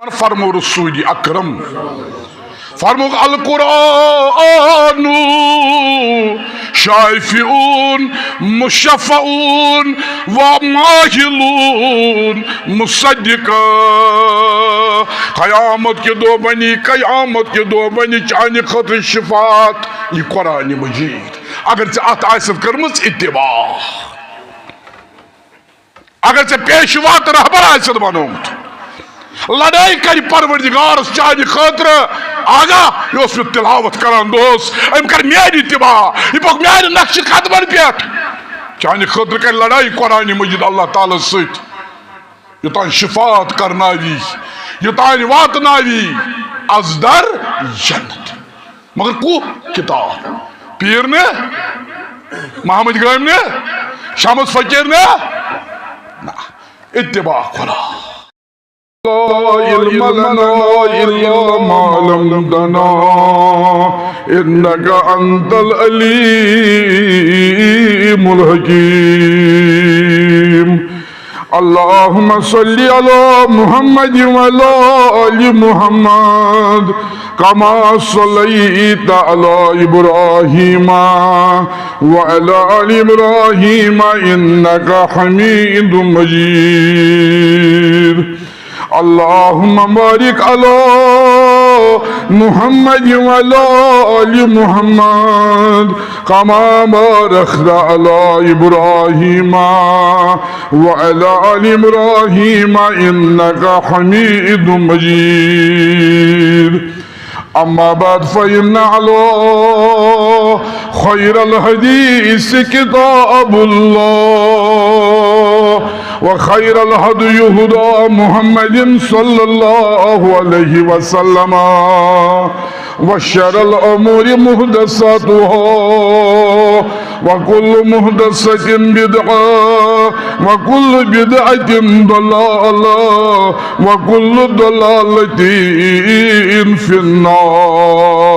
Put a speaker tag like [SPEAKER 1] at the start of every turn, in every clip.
[SPEAKER 1] فرمو رسول اکرم فرمو القرآن شافعون مشفعون وماهلون مصدقا قیامت کے دو بنی چانی خطر شفاعت یہ قرآن مجید اگر ژے ات آسد کرمز اتباع اگر ژے پیشوا تو رہبر آسد بنومت لڑائی کر پروردگار چانہ خاطر آگا یہ اس میں تلاوت کران دوس ام کر میری اتباع یہ پک میری نقش قدمن پیٹ چانہ خاطر کر لڑائی قرآن مجید اللہ تعالی ست یوتان شفاعت کرناوی یوتان واتناوی از در جنت مگر کو کتاب پیر نے محمد گرائم نے شامس فقیر نے نا اتباع قرآن لا علم لنا إلا ما علمتنا إنك أنت العليم الحكيم اللهم صل على محمد وعلى آل محمد كما صليت على إبراهيم وعلى آل إبراهيم إنك حميد مجيد اللهم بارك على محمد وعلى آل محمد كما باركت على إبراهيم وعلى آل إبراهيم إنك حميد مجيد أما بعد فإن على خير الحديث كتاب الله وخير الهدي هدى محمد صلى الله عليه وسلم وشر الأمور محدثاتها وكل محدثة بدعة وكل بدعة ضلالة وكل ضلالة في النار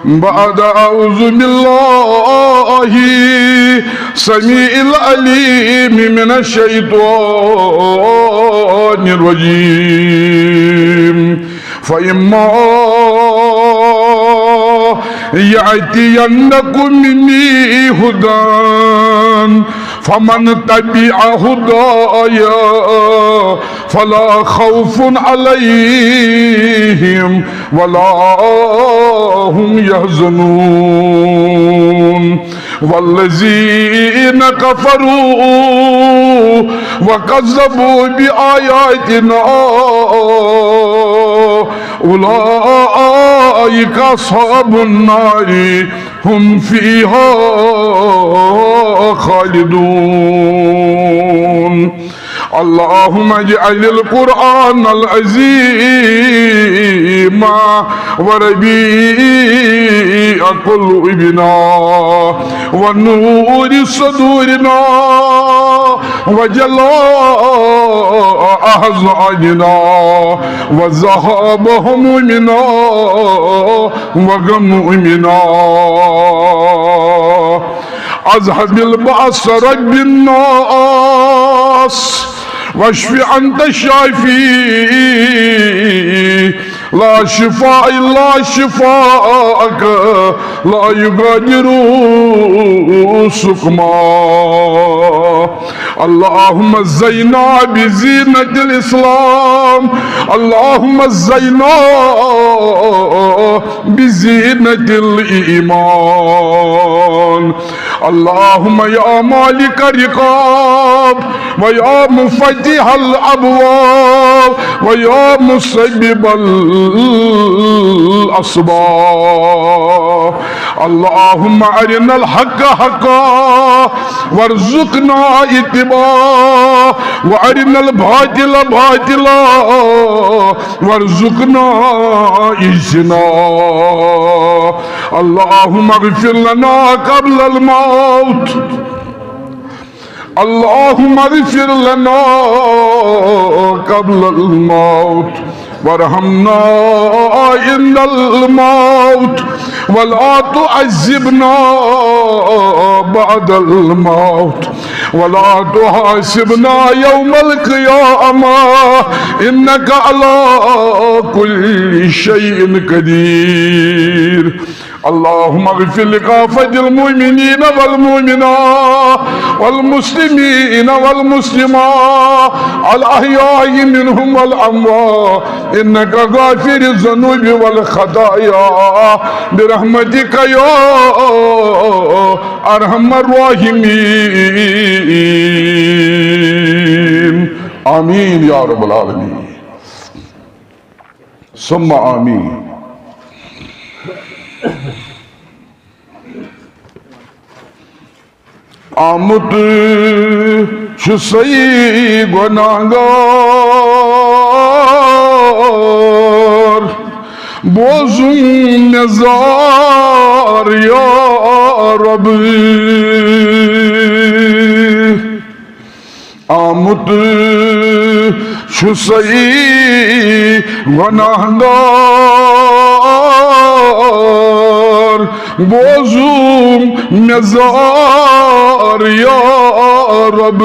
[SPEAKER 1] بعد أعوذ بالله سميع العليم من الشيطان الرجيم فإما يأتينكم مني هدى فمن تبع هدايا فلا خوف عليهم ولا هم يحزنون والذين كفروا وكذبوا بآياتنا أولئك أصحاب النار هم فيها خالدون اللهم اجعل القرآن العظيم وربيع قلوبنا ونور صدورنا وجلاء أحزاننا وذهاب همومنا وغمومنا اذهب البأس رب الناس واشف أنت الشافي لا شفاء إلا شفاءك لا يغادر سقما اللهم زينا بزينة الإسلام اللهم زينا بزينة الإيمان اللهم يا مالك الرقاب ويا مفتح الأبواب ويا مسبب الأسباب اللهم أرنا الحق حقا وارزقنا اتباعه وأرنا الباطل باطلا وارزقنا اجتنابه اللهم اغفر لنا قبل الموت اللهم اغفر لنا قبل الموت وارحمنا عند الموت ولا تعذبنا بعد الموت ولا تحاسبنا يوم القيامة إنك على كل شيء قدير. اللهم اغفر لكافة المؤمنين والمؤمنات والمسلمين والمسلمات الأحياء منهم والأموات إنك غافر الذنوب والخطايا برحمتك يا أرحم الراحمين. آمين يا رب العالمين ثم آمين. آمد شسئی گناہگار بوزم نزار یا رب. آمد شسئی گناہگار بوزم مزار یا رب.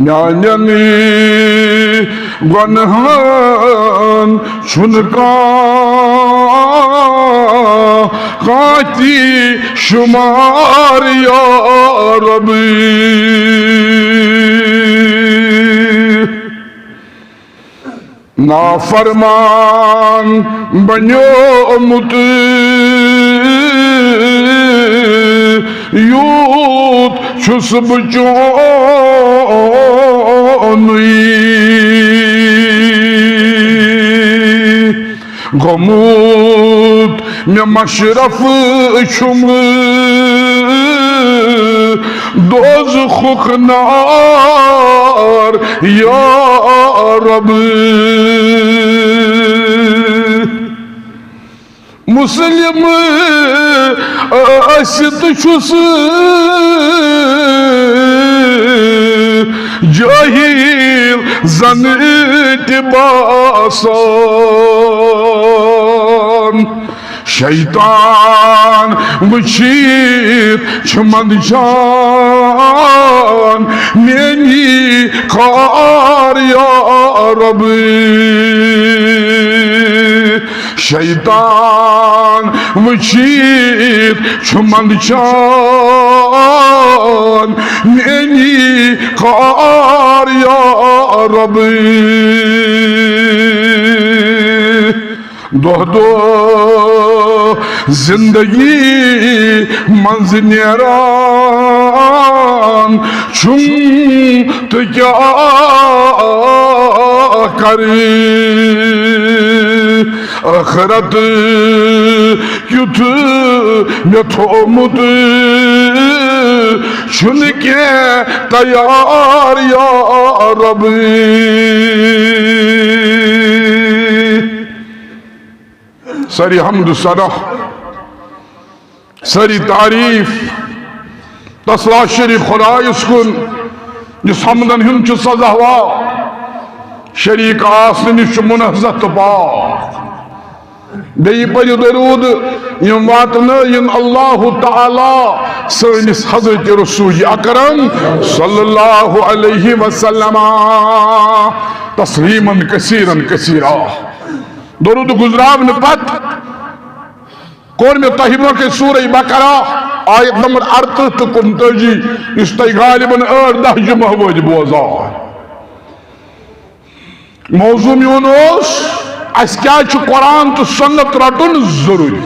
[SPEAKER 1] میانیانی گناہان چھنکاتی شمار یا رب. نافرمان بنیومت یوت چھس بچونی گموت میں مشرف شم دوزخ نار یا رب. مسلم اسد چھس جاہل زن اتباسان شیطان وچیت چھمند جان مینی کار یا رب. شیطان وچیت چھمند جان مینی کار یا رب. دو دو زندگی منز نیران چون تو کیا کری آخرت کیوت میں تھومد چون کے تیار یا رب. ساری حمد ثنا ساری تعریف تسلا شریف خدایس کن جس حمدن ہم چھ سزاوا شریک آسن نش منزہ پاک. بیٚیہِ پٔرِو درود یم واتنٲیِن اللہ تعالی سٲنِس حضرت رسول اکرم صلی اللہ علیہ وسلم تسلیما کثیرا کثیرا. درود گزراونہٕ پتہٕ کوٚر مےٚ تۄہہِ برونٛہہ کَنہِ سورہ بقرہ آیت نمبر 38 تہٕ 39 یُس تۄہہِ غالباً 8-10 جمعہ وٲتۍ بوزان. موضوع میون اوس اَسہِ کیٛازِ چھُ قرآن تہٕ سنت رٹُن ضروٗری.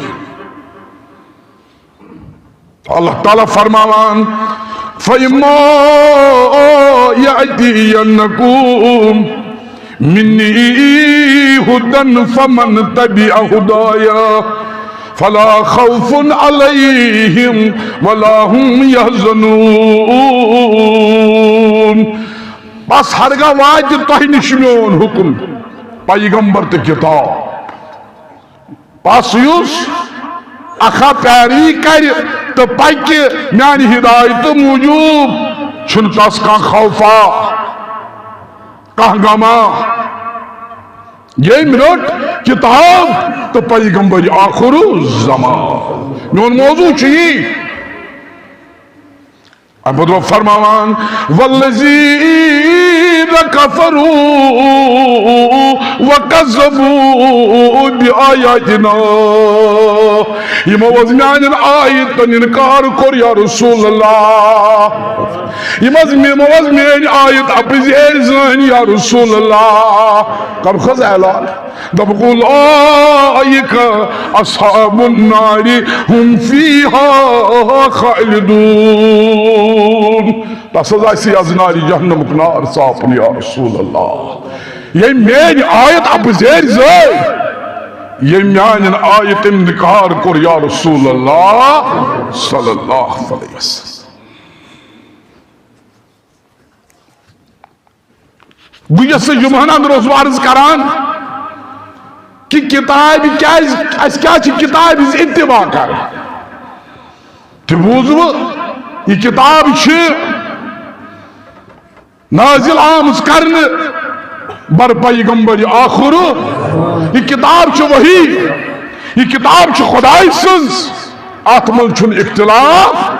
[SPEAKER 1] اللہ تعالیٰ فرماوان فَإِمَّا يَأْتِيَنَّكُمْ مِنِّي هُدًى فَمَنْ تَبِعَ هُدَايَا فَلَا خَوْفٌ عَلَيْهِمْ وَلَا هُمْ يَحْزَنُونَ. بس ہرگاہ واتہِ تۄہہِ نِش میون حکم پیغمبر تہٕ کتاب. بس یُس اکھا پیاری کرِ تو پکہ میانہ ہدایت موجوب چھن تس کان خوفا کان غما یہ رٹ کتاب تو پیغمبر آخر زمان میون موضوع چی بدو فرماوان والذین کفروا وکذبوا بآیاتنا یمو از میانن آیتن انکار کر یا رسول اللہ یمو از میان آیت اپزیر زن یا رسول اللہ کر خز اعلان دبقوا اولئک اصحاب النار هم فیہا خالدون تسز آسی از ناری جہنم کنار صافن یا رسول اللہ یہ میان آیت اپزیر زن یہ میان آیت انکار کر یا رسول اللہ صلی اللہ علیہ وسلم گویس جمعہ اندر عرض کران کہ کتاب کیا کتاب اتباع کر تو بوزو یہ کتاب نازل آمز کرن بر پیغمبر آخر یہ کتاب وحی یہ کتاب خدای سنز آتمل چھن اختلاف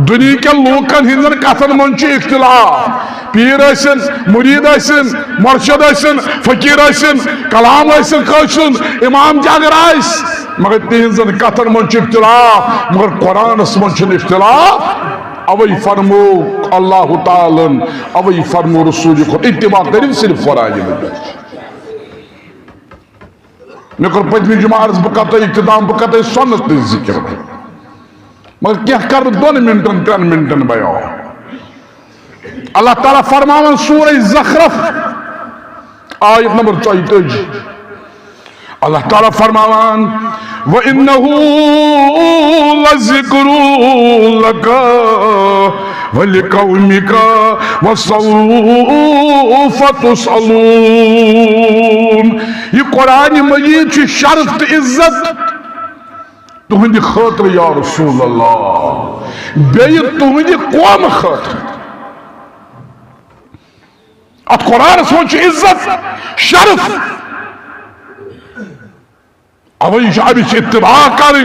[SPEAKER 1] دنیا کے لوکن ہندن کتن من اختلاف پیر ایسن مرید ایسن مرشد ایسن فقیر ایسن کلام ایسن قوشن امام جاگر ایس مگر تینزن کتن من اختلاف مگر قرآن اس من اختلاف اوی فرمو اللہ تعالی اوی فرمو رسول خود اتباع کریم صرف قرآن مجید میں کر پجمی جمعہ عرض بکاتا اقتدام بکاتا سنت ذکر مگر کیا کر 2 منٹن 3 منٹن بیان اللہ تعالیٰ فرماون سورہ زخرف آیت نمبر 34 اللہ تعالیٰ فرماون وَإِنَّهُ لَذِكْرٌ لَكَ وَلِقَوْمِكَ وَسَوْفَ تُسْأَلُونَ یہ قرآن مجید چھ شرف عزت تہند خاطر یا رسول اللہ بیت تہند قوم خاطر ات قرآن سوچ عزت شرف اوی شعبی سے اتباع کریں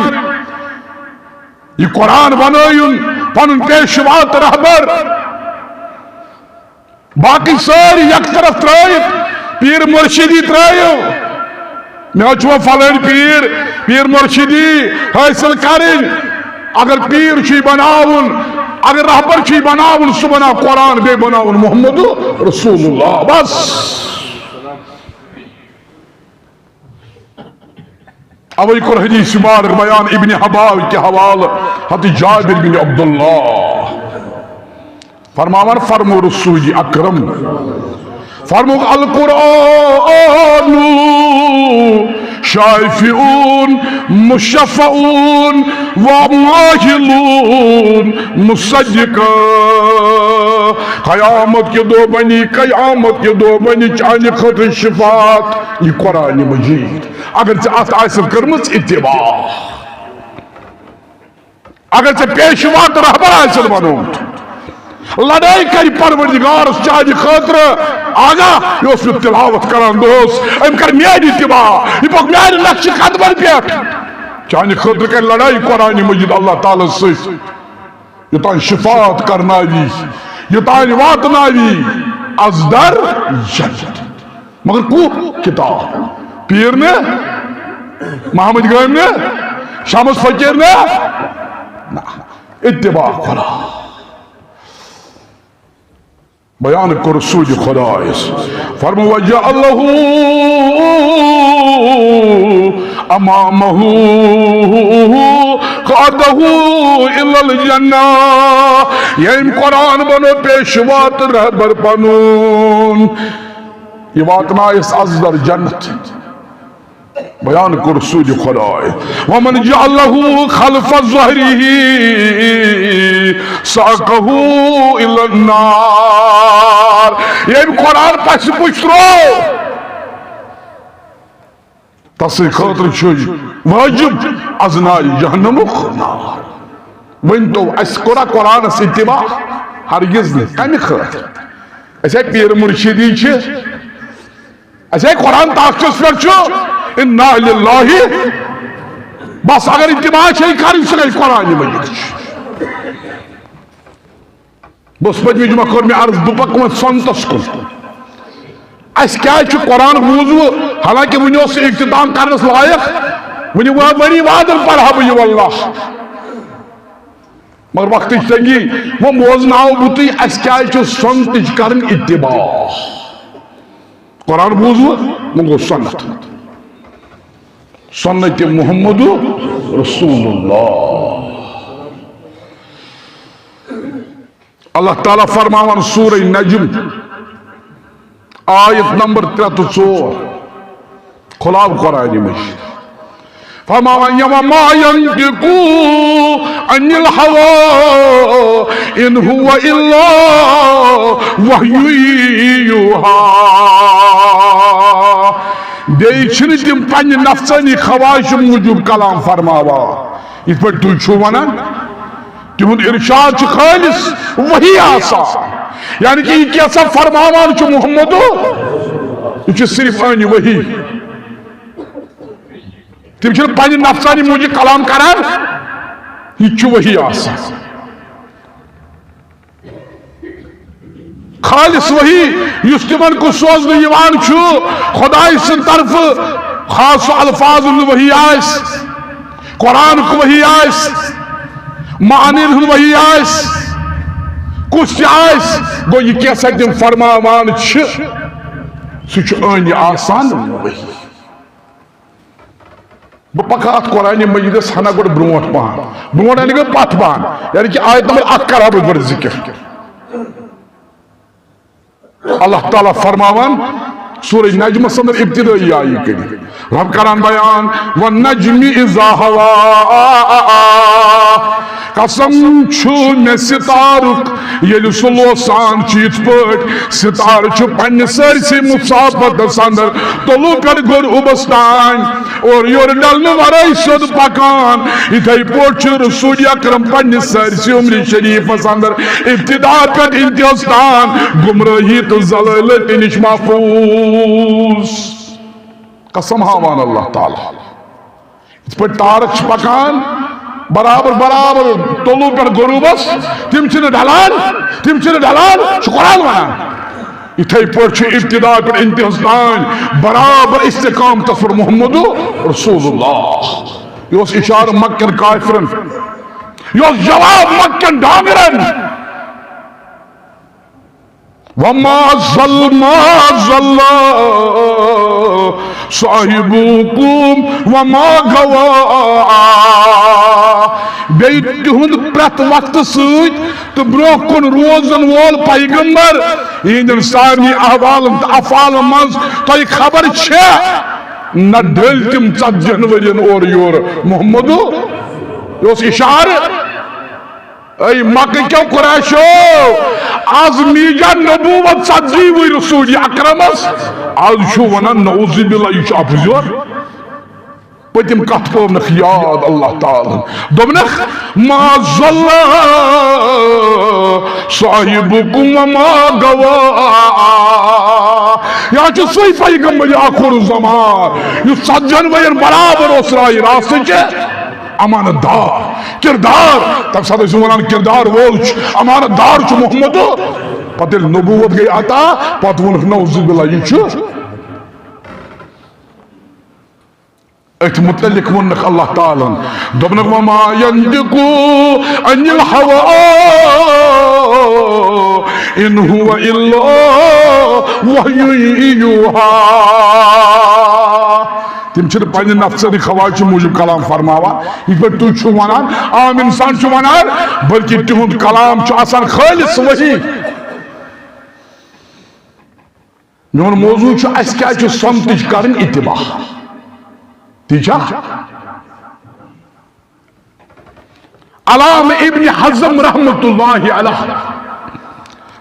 [SPEAKER 1] یہ قرآن بنائن پنن پیشوات رہبر باقی ساری یک طرف ترائیت پیر مرشدی ترائیو میں اچھو فلن پیر مرشدی حیثل کریں اگر پیر چی بناون اگر رہبر چی بناون سبنا قرآن بے بناون محمد رسول اللہ بس اوی کر حدیث مبارک بیان ابن حباب کے حوالہ حتی جابر بن عبداللہ فرماور فرمو رسول اکرم فرمو القرآن شافعون مشفعون وماہلون مصدقا قیامت کے دو بنی چانی خطر شفاعت یہ قرآن مجید اگر سے آت آئیسل کرمز اتباع اگر سے پیشوات رہبر آئیسل بنوت لڑائی کری پروردگار اس چاہی خاطر آگا یہ اس میں تلاوت کران دوست ام کر میری اتباع یہ پاک میری لکش قدمر پیٹ چاہی خاطر کر لڑائی قرآن مجید اللہ تعالیٰ سے یہ تاں شفاعت کرنا بھی یہ تاں واتنا بھی از در جنت مگر کو کتاب پیر نے محمد غائم نے شامس فقیر نے اتباع کرا بیان کو رسول خدایس فرمو وجہ اللہ امامہ قادہ الى الجنہ یہ قرآن بنو پیشوات رہبر پنون یہ واتنا اس ازدر جنت بیان کو رسول خدای ومن جعلہ خلف ظہری ساقہو الى النار یہ قرآن پس پوچھترو تصریح خاطر چھوئی واجب ازنائی جہنم نار ون تو اس کورا قرآن اس اتباع ہرگز نہیں کمی خاطر اسے پیر مرشدی چھ اسے قرآن تاکچس پر چھو انا للہ بس اگر اتباع چھے کاری سکے قرآن مجید بس پجمی جمعہ کور میں عرض دوپک میں سنتس کن اس کیا چھو قرآن بوزو حالانکہ ونیو سے اقتدام کرنس لائق ونیو بڑی وعدن پڑھا بھی واللہ مگر وقت تنگی وہ موزناو بوتی اس کیا چھو سنتج کرن اتباع قرآن بوزو منگو سنت سنت محمد رسول اللہ اللہ تعالیٰ فرماوان سورہ نجم آیت نمبر 34 خلاب قرآن مجید فرماوان وما ينطق عن الهوى ان هو الا وحی یوحی بیچن تم پنہ نفسانی خواہش موجود کلام فرماوا اس پر تو چھو ونان تہند ارشاد چھ خالص وہی آسا یعنی کہ یہ کیسا فرماوان چھ محمدو یہ صرف آنی وہی تم چھن پنہ نفسانی موجود کلام کران یہ چھ وہی آسا خالص وہی یس تمن کو سوزن یوان چھو خدای سن طرف خاص الفاظ وہی آئس قرآن کو وہی آئس معنی وہی آئس کچھ آئس گو یہ کیسا تم فرماوان چھ سچ آنی آسان وہی بپکات قرآن مجیدس ہنا گوڑ برونٹ پان برونٹ یعنی کہ پات پان یعنی کہ آیت نمبر 8 کرا بڑھ ذکر اللہ تعالیٰ فرماوان سورہ نجم سندر ابتدائی آئی کری رب کران بیان وَالنَّجْمِ اِذَا هَوَا قسم چھو میں ستارک یل سلوسان چیت پٹ ستار چھو پن سر سے مصابت سندر طلو کر گر ابستان اور یور ڈلن ورائی سد پکان اتھائی پوچھ رسول اکرم پن سر سے عمر شریف سندر ابتدا پت انتہستان گمراہی تو زلالت نش محفوظ قسم ہاوان اللہ تعالیٰ اس پر تارک پکان برابر برابر طلوع پر غروبس تم چھن ڈھلان قرآن ونان اتھائی پوچھ ابتدا پر انتہستان برابر استقام تصور محمد رسول اللہ یہ اس اشار مکن کافرن یہ اس جواب مکن ڈانگرن وما ظلم صاحبكم وما غوا بیت تہند پرت وقت سۭتۍ تو برو کن روزن وول پیغمبر یہندن سارنی احوال افعال منز تۄہہِ خبر چھےٚ نہ ڈٔلۍ تِم 40 ؤرین اورٕ یورٕ محمدو یہ اوس اشارٕ اے مکہ کیوں قریشو آز میجا نبوت 40 وری رسول اکرمس آز چھو ونان نعوذ باللہ یہ افضل پتم کت پونک یاد اللہ تعالی دوبنک ما ظل صاحبکم وما غوا یا چھ سوئی پیغمبر آخر زمان یہ 40 ورین برابر اس رائی راست چھ امانت دار کردار تب ساتھ اسے ونان کردار وولچ امانت دار چھو محمدو پتل نبوت گئی آتا پت ونک نعوذ باللہ یہ چھو ایت متعلق ونک اللہ تعالیٰ دبنک وما ينطقو عن الهوى ان هو الا وحی یوحی تم چھر پنی نفسانی خواہش موجب کلام فرماوا یہ پر تو چھو ونان عام انسان چھو ونان بلکہ تہند کلام چھو آسان خالص وحی میون موضوع چھو اس کیا چھو سمتج کرن اتباع تیجا علام ابن حزم رحمت اللہ علیہ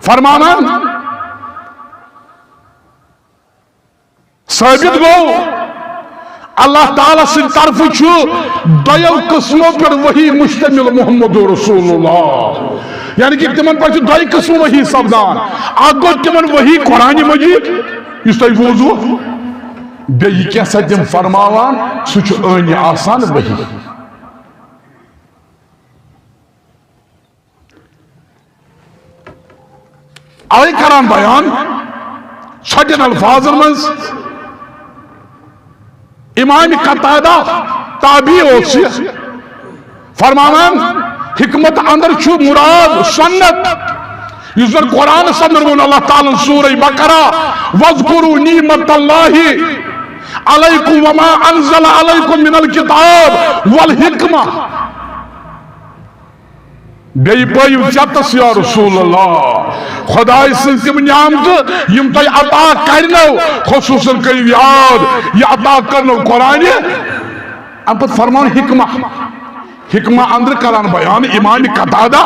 [SPEAKER 1] فرمانا ثابت گو اللہ تعالیٰ سے طرف دویو قسموں پر وہی مشتمل محمد رسول اللہ یعنی کہ تمن پر دوی قسم وہی سپدان اکھ گو تمن وہی قرآن مجید اس تھی بوزو بیٚیہِ کینٛژھا تِم فرماوان سُہ چھُ أنۍ آسان وحی اوے کران بیان چھٹن الفاظن منٛز امام قتادہ تابعی اوس فرماوان حکمت اندر چھُ مراد سنت یُس زن قرآن اندر ووٚن اللہ تعالیٰ سورہ بقرہ وَاذْكُرُوا نِعْمَتَ اللَّهِ علیکم وما انزل علیکم من الکتاب والحکمہ بیٚیہِ پٲیِو چتس یا رسول اللہ خدای سٕنٛز تِم نعمتہٕ یِم تۄہہِ عطا کرنو خصوصاً کٔرِو یاد یہِ عطا کرنو قرآنہِ اَمہِ پتہٕ فرمان حکمہ اندر کران بیان امام قتادہ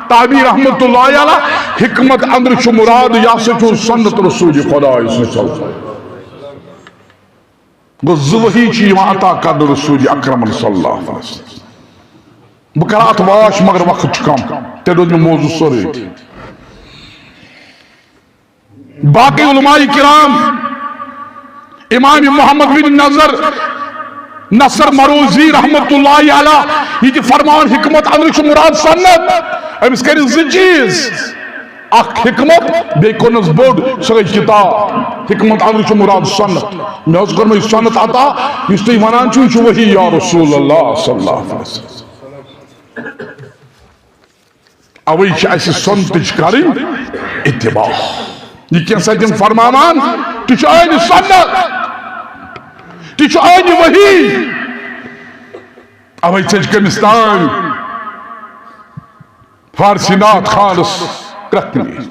[SPEAKER 1] تابعی رحمت اللہ علیہ حکمت اندر چھُ مراد یہِ ہسا چھُ سنت رسول خدای صلی اللہ علیہ وسلم گو زوہی چی یوان عطا کرن رسول اکرم صلی اللہ علیہ وسلم بکرات واش مگر وقت چکم تیرو میں موضوع سوری باقی علماء کرام امام محمد بن نصر مروزی رحمت اللہ علیہ یہ فرمان حکمت اندر مراد سنت امس کر زٕ چیز اخ حکمت بے کنس بوڑ سوئی کتاب حکمت اندر مراد سنت میں اس کر میں سنت عطا اس تی ونان چھو وہی یا رسول اللہ صلی اللہ علیہ وسلم اوئی چھ ایسی سنتج کریں اتباع یہ کیسا جن فرمامان تیچ آئین سنت تیچ آئین وحی اوئی چھ کمستان فارسی نات خالص کرکنی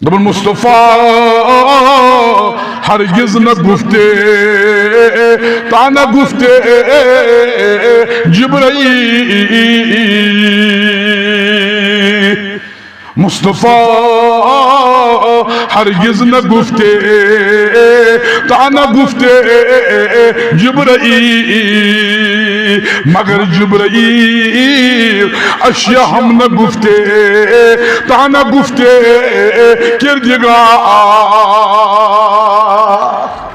[SPEAKER 1] دبن مصطفیٰ ہرگز نہ گفتے تا نہ گفتے جبرائیل مصطفیٰ ہرگز نہ گفتے تا نہ گفتے جبرائیل مگر جبرائیل اشیاء ہم نہ گفتے تا نہ گفتے کردگار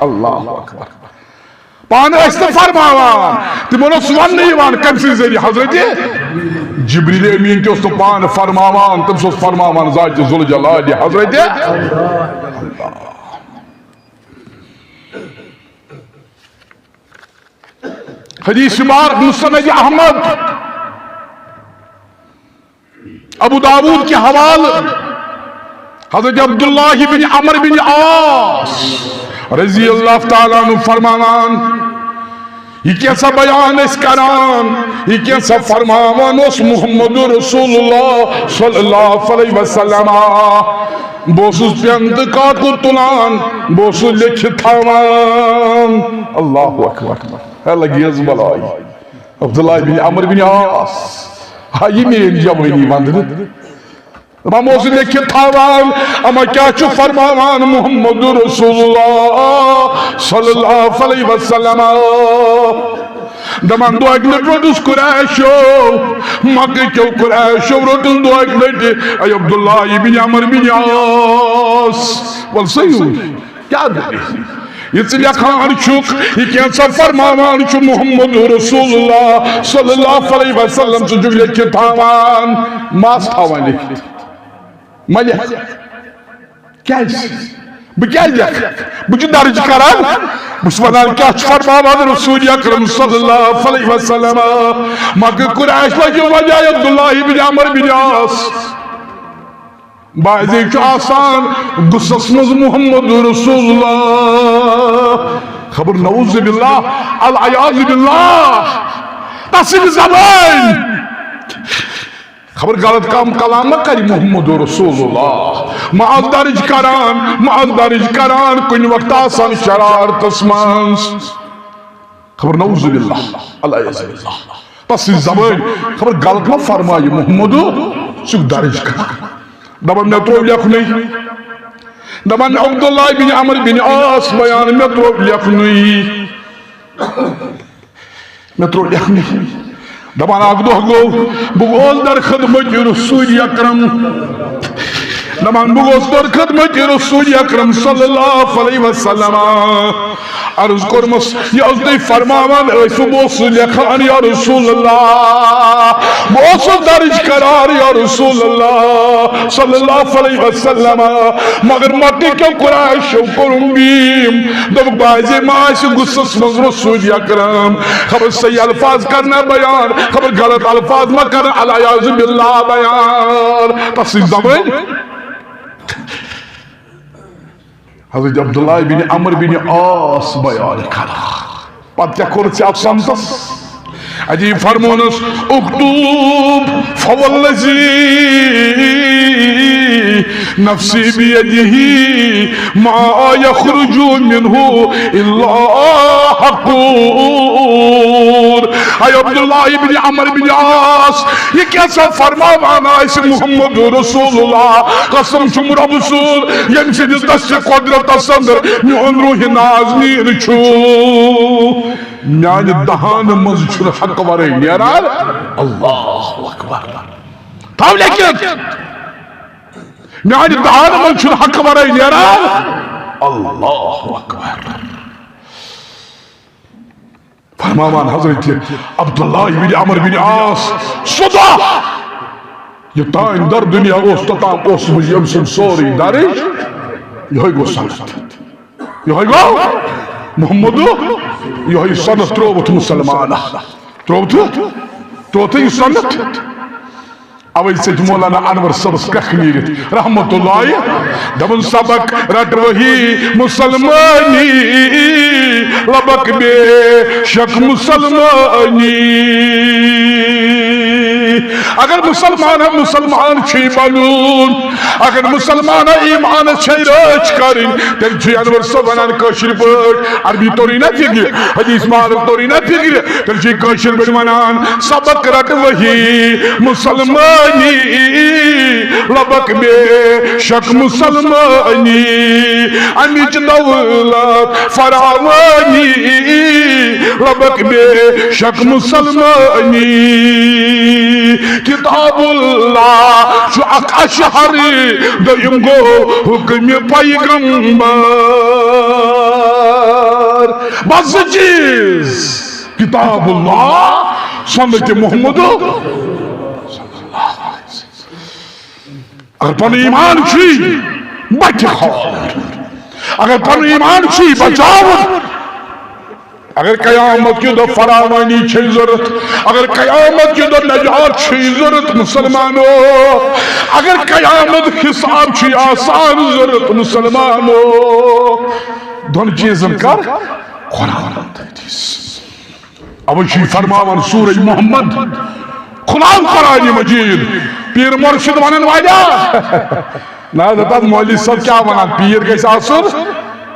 [SPEAKER 1] اللہ اکبر پانے استفار فرماوان تمہنو سوان نہیں وان کم سے زیری حضرت جبریل امین کے اس تو پان فرماوان تم سو فرماوان ذات ذل جلال حضرت حدیث شمار مسند احمد ابو داود کے حوال حضرت عبداللہ بن عمر بن عاص رضی اللہ تعالیٰ عنہ فرماوان یہ کیسا بیان اس کران یہ کیسا فرماوان اس محمد رسول اللہ صلی اللہ علیہ وسلم بوسوس پیانت کاکو تلان بوسوس لکھ تھاوان اللہ اکبر ہے لگی از بلائی عبداللہ بن عمر بن عاص یہ میری جوانی مندر موضوع لکھ تھاوان اما کیا چھو فرماوان محمد رسول اللہ صلی اللہ علیہ وسلم دمان دو ایک لٹ روٹس قریشو مکہ کیوں قریشو روٹس دو ایک لٹ اے عبداللہ بن عمر بن عاص والسیو کیا دے یہ چلیا خان چھوک یہ کیسا فرماوان چھو محمد رسول اللہ صلی اللہ علیہ وسلم سے جو لکھ تھاوان ماس تھاوان لکھ مجھے کیا ہے بکیا ہے بچہ درج کران بسمانان کیا فرماوان رسول اکرم صلی اللہ علیہ وسلم مکہ قریش لگی وجہ عبداللہ بن عمر بن عاص بعض ایک آسان گسس مز محمد رسول اللہ خبر نعوذ باللہ العیاذ باللہ تصل زبان خبر غلط کام کلام کری محمد رسول اللہ معاذ درج کران کن وقت آسان شرارت اسمانس خبر نعوذ باللہ العیاذ باللہ تصل زبان خبر غلط ما فرمائی محمد سک درج کران دبن میں تو لکھنی دبن عبداللہ بن عمر بن عاص بیان میں تو لکھنی میں ترو لیکھنی دپان اکھ دۄہ گوٚو بہٕ گوٚوس در خدمت رسول اکرم دپان بہٕ گوٚوس در خدمت رسول اکرم صلی اللہ علیہ وسلم عرض کوٚرمس یہِ اوس تُہۍ فرماوان ٲسوٕ بہٕ اوسُس لیکھان یا رسول اللہ بہٕ اوسُس درج کران یا رسول اللہ صلی اللہ علیہ وسلم مگر مکہ کیو قریشو کوٚرُم بیٖم دوٚپُکھ بازے ما آسہِ غُصس منٛز رسول اکرم خبر صحیح الفاظ کرنا بیان خبر غلط الفاظ ما کرنا الیاذ باللہ بیان تس زبٲنۍ حضرت عبداللہ بن عمر بن عاص بیان کرا پتہ کیا کوٚر ژےٚ سمتس عجیب فرمونس اکتوب فوالذی نفسی بیدہ ما یخرج منہ الا حقور اے عبداللہ بن عمر بن عاص یہ کیسا فرماوان آئیس محمد رسول اللہ قسم چھم رب سور یم سے دست قدرت اصندر میون روح نازنین چھو میان دہان مز چھر حق ورے نیران اللہ اکبر تاو لیکن میان دہان مز چھر حق ورے نیران اللہ اکبر فرماوان حضرت عبداللہ بن عمر بن عاص صدا یہ تائن در دنیا اوست تام اوس مجھ یمسن سوری دارش یہ گو سنت یہ گو محمدو یہ سنت تروت مسلمان تروت یہ سنت اوی سے مولانا انور صبس کخ نیرت رحمت اللہ دبن سبق رٹ وہی مسلمانی لبک بے شک مسلمانی اگر مسلمان چھی بنون اگر مسلمان ایمان چھی رچ کرن تیل چھی انور صبح ونان کشر پٹ عربی توری نہ فکر حدیث مارک توری نہ فکر تیل چھی کشر پٹ ونان سبق رٹ وہی مسلمانی لبک بے شک مسلمانی امیچ دولت فراوانی لبک بے شک مسلمانی کتاب اللہ شو اک اشہر دیم گو حکم پیغمبر بس چیز کتاب اللہ سنت محمد اگر پن ایمان چھی بچ خور اگر پن ایمان چھی بچاو اگر قیامت کی دو فراوانی چھے ضرورت اگر قیامت کی دو نجات چھے ضرورت مسلمانو اگر قیامت حساب چھے آسان ضرورت مسلمانو دون چیزن کر قرآن حدیث اوشی فرماوان سورہ محمد قرآن قرآن مجید پیر مرشد ونن واجا نا دتات مولی صاحب کیا ونان پیر کیسا آسر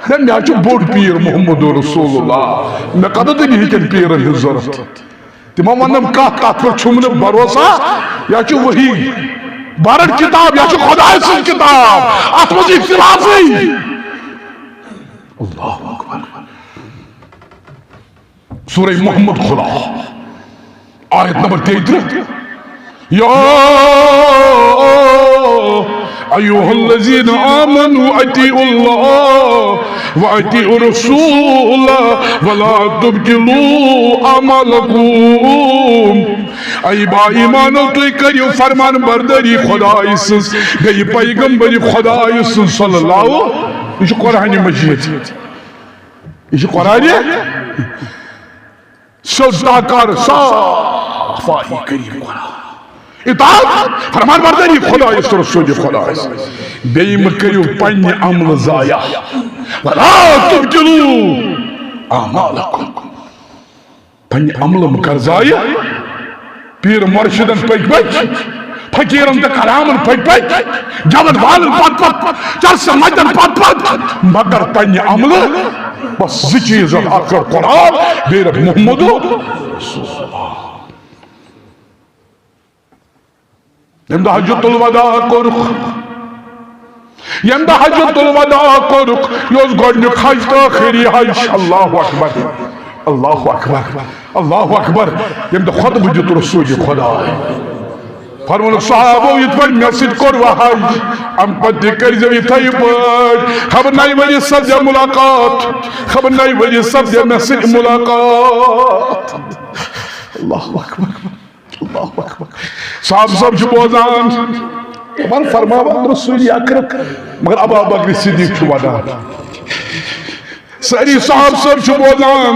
[SPEAKER 1] میں آچو بوڑ پیر محمد رسول اللہ میں قدر دنی ہی پیر ضرورت تمام ونم کات پر چھمنے بھروسہ یا چو وہی بارد کتاب یا چو خدا سن کتاب آتمزی اختلافی اللہ اکبر سورہ محمد خدا آیت نمبر 33 یا ایوہ الذین آمنوا اطیعوا اللہ واطیعوا الرسول ولا تبطلوا اعمالکم ای با ایمانو تو کریو فرمان برداری خدای سنس گئی پیغمبر خدای سنس صلی اللہ یہ قرآن مجید یہ قرآن سجدہ صاف آئی کریم قرآن اطاعت فرمان برداری خدا اس رسول خدا اس بیم کریو پنی عمل زایا ولا تبتلو اعمالکم پنی عمل مکر زایا پیر مرشدن پک پک فقیرن تا کرامن پک پک جوان والن پت پت چرس مجدن پت پت مگر پنی عمل بس زی چیزن آخر قرآن بیر محمد رسول اللہ یمدہ حجت الوداع کرک یمدہ حجت الوداع کرک یوز گوڑنک حج تاخری حج اللہ اکبر اللہ اکبر اللہ اکبر یم دہ خطبہ دیت رسول خدا فرمون صحابو یت پر میسج کور وحج ام پتہ کرزو یتھے پٲٹھۍ خبر نئی ؤری سپدیا ملاقات خبر نئی ؤری سپدیا میسج ملاقات اللہ اکبر اللہ اکبر صاحب سب چھ بوزان من فرماوان رسول اکرم مگر ابو بکر صدیق چھ ودان ساری صاحب سب چھ بوزان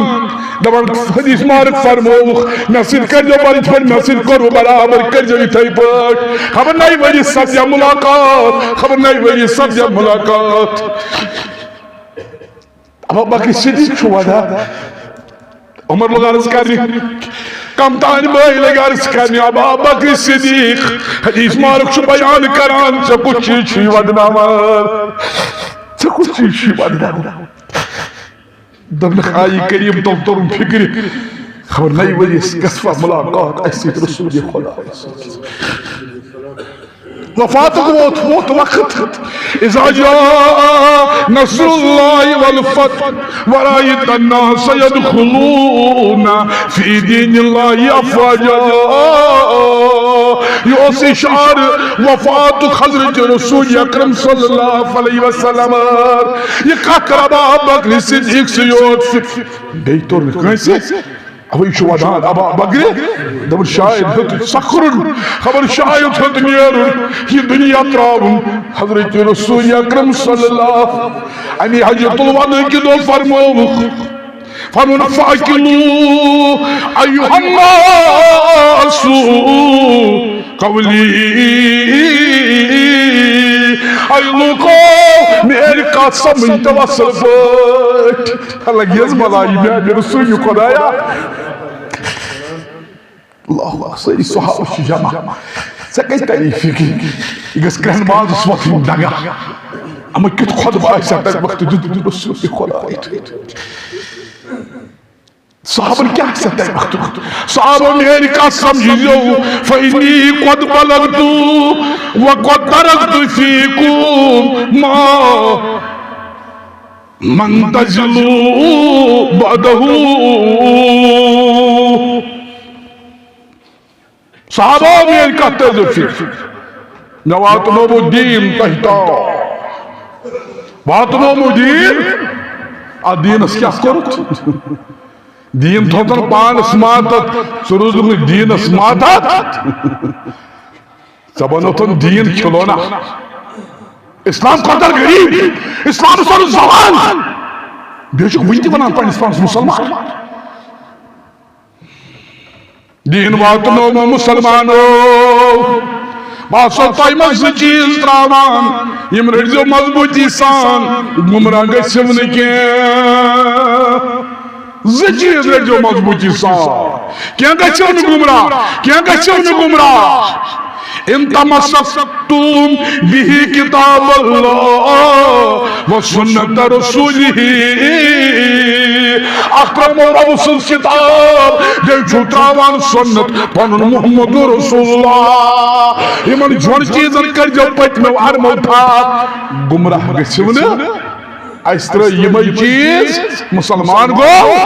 [SPEAKER 1] دپان حدیث مارک فرمووُکھ مےٚ سۭتۍ کٔرۍزیو بَرٕچ پٲٹھۍ مےٚ سۭتۍ کوٚروٕ برابر کٔرۍزیو یِتھَے پٲٹھۍ خبر نَیہِ ؤری سپدیا ملاقات خبر نَیہِ ؤری سپدیا ملاقات ابو بکر صدیق چھُ ودان عمر لوگ عرض کرنہِ کم تانۍ بٲے لگہِ عرض کرنہِ ابو بکر صدیق حدیث مارک چھُ بیان کران ژےٚ کُس چیٖز چھُے ودناوان ژےٚ کُس چیٖز چھُے ودناوان دبنک آئی کریم تو ترم فکر خبر نئی وجہ کسفہ ملاقات ایسی رسول خدا وفات موت وقت اذا جاء نصر اللہ والفتح ورائیت الناس يدخلون فی دین اللہ افواجا یہ اسی شعر وفات حضرت رسول اکرم صلی اللہ علیہ وسلم یہ قطر ابو بکر صدیق سے یوت بیتور کیسے اب یہ ودان ابو بکر دبر شاید ہت سخرن خبر شاید ہت نیرن یہ دنیا تراون حضرت رسول اکرم صلی اللہ امی حجت الوداع کی دو فرمووُکھ فرمون فاکلوا ایھا الناس قولی اے لوکو میری کات سمجھتے وصل پٲٹھۍ اللہ گیز ملائی میں رسول خدایا اللہ ساری صحابہ چھ جمع ژےٚ کتہِ تری فکر یہ گژھِ کرٛہن مازس وۄتھٕنۍ دگا اما کیُتھ خۄطبہٕ آسہِ ہا تمہِ وقتہٕ دیُتمُت رسول خدا صحابن کیا آسہِ ہا تمہِ وقتہٕ صحابہ میری کتھ سمجھیو فإنی قد بلغت وقد ترکت فیکم ما من تجلو بعدہ صحابہ میری کتھ تیزو فکر مےٚ واتنووُ دیٖن تۄہہِ تام واتنووُ دیٖن اتھ دیٖنس کیٛاہ کوٚرُتھ دین تھوتن پانس ماتت سہ روزُکھ نہٕ دیٖنس ماتت ژےٚ بنوتن دیٖن کھلونا اسلام قدر غریب اسلام سن زوان بیٚیہِ چھُکھ وُنہِ تہِ ونان پننس پانس مسلمان دین واتنووُ مسلمانو بہٕ آسو تۄہہِ منٛز زٕ چیٖز ترٛاوان یِم رٔٹۍزیو مضبوٗطی سان گمراہ گٔژھِو نہٕ کینٛہہ زٕ چیٖز رٔٹۍزیو مضبوٗطی سان کینٛہہ گٔژھِو نہٕ گمراہ کینٛہہ گٔژھِو نہٕ گمراہ ان تمسکتم به کتاب اللہ و سنت رسولہ اکرم رب سنز کتاب بیٚیہِ چھُو ترٛاوان سنت پنُن محمد رسول اللہ یمن جۄن چیٖزن کٔرۍزیو پٔتمیو ارمو تھاپ گمراہ گٔژھِو نہٕ اَسہِ ترٛٲے یِمے چیٖز مسلمان گوٚو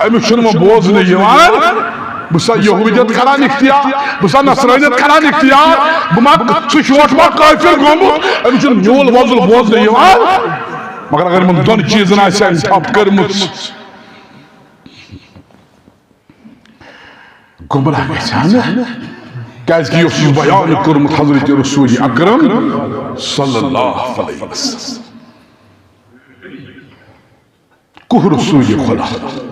[SPEAKER 1] أمِس چھُنہٕ وۄنۍ بوزنہٕ یِوان بہٕ سا یہوٗدیت کران اختیار بہٕ سا نصرٲنیت کران اختیار بہٕ ما سُہ شوٹ ما کٲفِر گوٚمُت أمِس چھُنہٕ میوٗل وۄزُل بوزنہٕ یِوان مگر اگر یِمن دۄن چیٖزن آسہِ أمۍ تھپ کٔرمٕژ گمراہ گژھِ ہا نہٕ کیٛازِ کہِ یہِ اوسُس بیان کوٚرمُت حضرت رسول اکرم صلی اللہ علیہ وسلم کُہ رسول خدا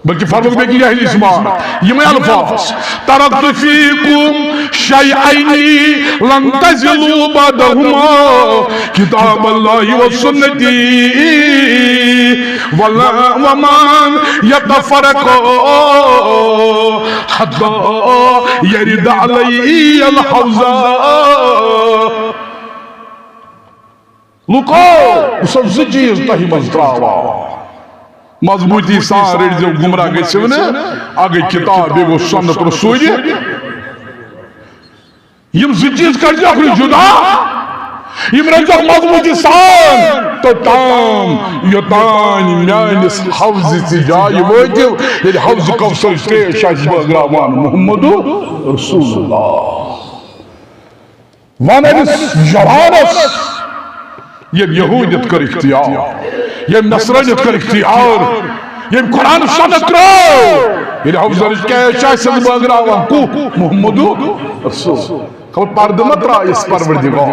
[SPEAKER 1] بلکہ فرموک بے کی یہ حدیث مار یہ میں الفاظ ترکت فیکم شیئینی لن تزلوا بعدہما کتاب اللہ و سنتی ومن یتفرق حتی یرد علی الحوزہ لکو بسن زٕ چیٖز تۄہہِ منٛز ترٛاوان مضبوطی سان رٔٹۍزیو گمراہ گٔژھِو نہٕ اکھ گٔے کتاب بیٚیہِ گوٚو سنت رسول یِم زٕ چیٖز کٔرۍزیوکھ نہٕ جُدا یم رزق مضبوطی سان تو تام یوتان میانس حوض جائے واتو یل حوض کوثر تریش آسہِ بٲگراوان محمد رسول اللہ ون أمس جوانس یم یہودیت کر اختیار یم نصرانیت کر اختیار یم قرآن سنت ترٛوو ییٚلہِ حوضٕچ کیش آسہِ بٲگراوان کُس محمد رسول خبر پردٕ ما ترٛایس پروردگار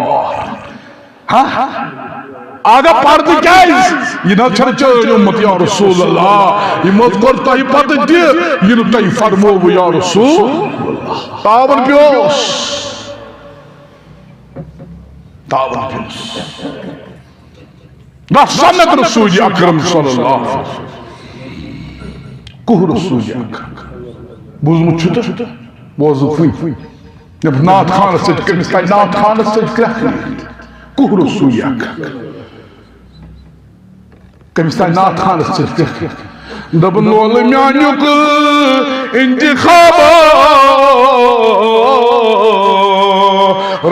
[SPEAKER 1] آگا پردٕ کیٛازِ یہِ نہ چھنہٕ چٲنۍ اُمت یا رسول اللہ یہِ مت کوٚر تۄہہِ پتہٕ تہِ یہِ نہٕ تۄہہِ فرمووٕ یا رسول اللہ تاون پیوس تاون پیوس نہ سنت رسول اکرم صلی اللہ علیہ وسلم کُس رسول اکرم بوٗزمُت چھُ تہٕ بوزُکھ وٕنۍ نعت خانس سۭتۍ کٔمِس تانۍ نعت خانس سۭتۍ کرٛٮ۪کھ کُس رسول اکرم کٔمِس تانۍ نعت خانس سۭتۍ کرٛٮ۪کھ دوٚپُن لولہٕ میٛانیُک انتخاب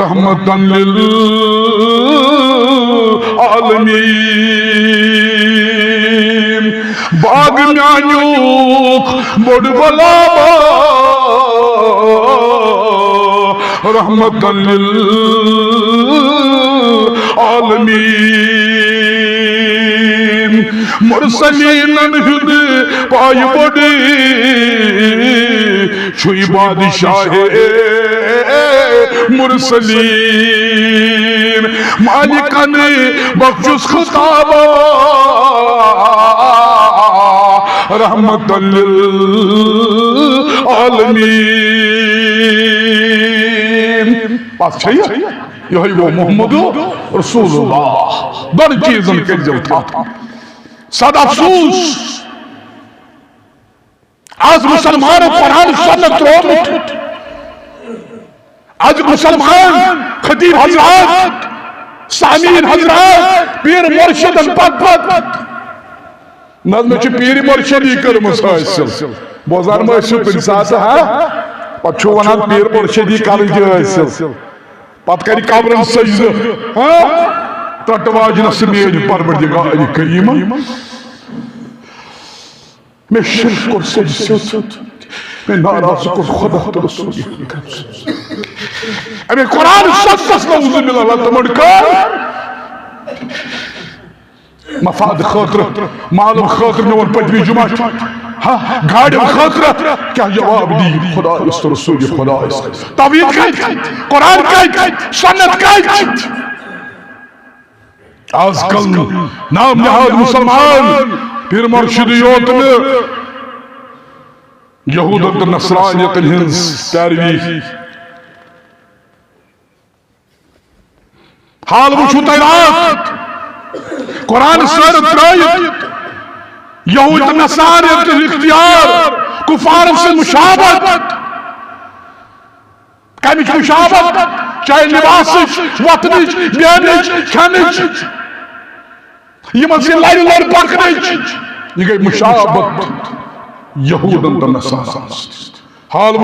[SPEAKER 1] رحمتاً للعالمین باغ میٛانیُک بوٚڑ گۄلاب رحمتاً للعالمین مرسلینن ہند پائے بوٚڑ چھُے بادشاہ مرسلین مالکن بخشس خطاب رحمتاً للعالمین بات چھے یہی وہ محمد رسول اللہ دون چیزن کے جو تھا صد افسوس آج مسلمان قرآن سنت ترٛوومُت آج مسلمان خطیب حضرات سامعین حضرات پیر مرشدن پت نظم چھ پیر مرشدی کرمس حاصل بوزان ما ٲسِو کُنہِ ساتہٕ پتہٕ چھُ ونان پیر مرشدی کرٕنۍ تہِ حٲصِل پتہٕ کرِ قبرن سجدٕ ترٛٹہٕ واجنس میٛٲنۍ پروردگار کریٖمن مےٚ شرک کوٚر سجدٕ میں ناراض کو خدا تو رسول امی قرآن سنتس نعوذ باللہ اللہ تمہن کر مفاد خاطر معلوم خاطر نور پتوی جمعہ گاڑی خاطر کیا جواب دی خدا اس رسول خدا اس توحید کہت قرآن کہت سنت کہت آج کل نام نہاد مسلمان پھر مرشد یوت میں یہودت نصرانیت ہنز پیروی حال وچھو تیرات قرآن سر ترائیت یہودت نصرانیت اختیار کفار سے مشابت کمیچ مشابت چاہے لباسش وطنش بیانش کھنش یہ منزل لائن لائن پاکنش یہ گئی مشابت یہودن تا نصاران حال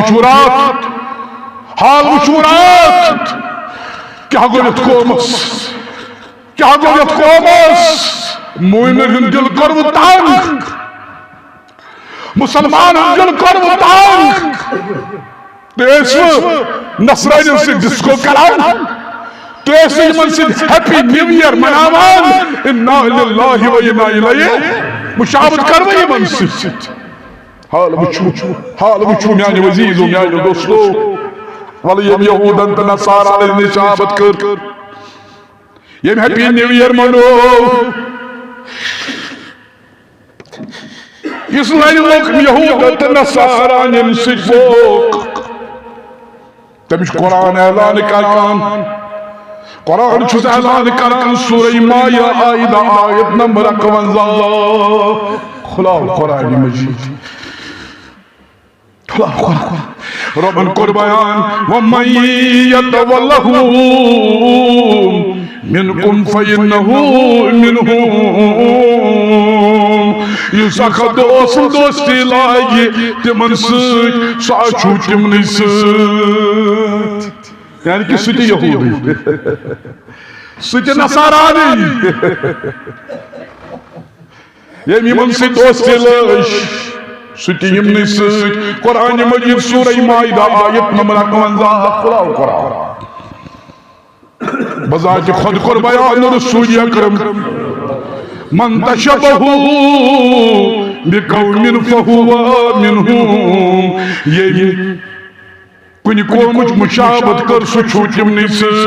[SPEAKER 1] وچورات کیا گویت قومس مومن دل کرو تنگ مسلمان دل کرو تنگ تیسو نصرانی سے ڈسکو کران تیسو من سے ہیپی نیو ایئر مناوان انا للہ و انا الیہ مشابت کروئی من سے حال وچھو میانی وزیز و میانی دوستو ولی یم یہودن تا نصار علیہ نشابت کر یم ہیپی نیو ایئر منو اس لائن لوگ یہودن تا نصار علیہ نشابت تمش قرآن اعلان کرکان قرآن چھوز اعلان کرکان سورہ مائیہ آئیدہ آیت نمبر 51 خلا قرآن مجید ربن قربان وَمَنْ يَتَوَلَّهُ مِنْكُمْ فَإِنَّهُ مِنْهُمْ یُسَخ دوستی لائے تمن سۭتۍ سُہ چھُ تمنٕے سۭتۍ یعنی کہ سُہ تہِ یہوٗدی سچ نصارانی یم یمن سی دوستی لش سچ یمن سی قرآن مجید سورہ مائدہ آیت نمبر 51 خدا قرآن بذات خود کر بیان رسول اکرم من تشبہ بقوم فہو منہم یہ کنی قومچ مشابت کر سو چھو تمنی سۭتۍ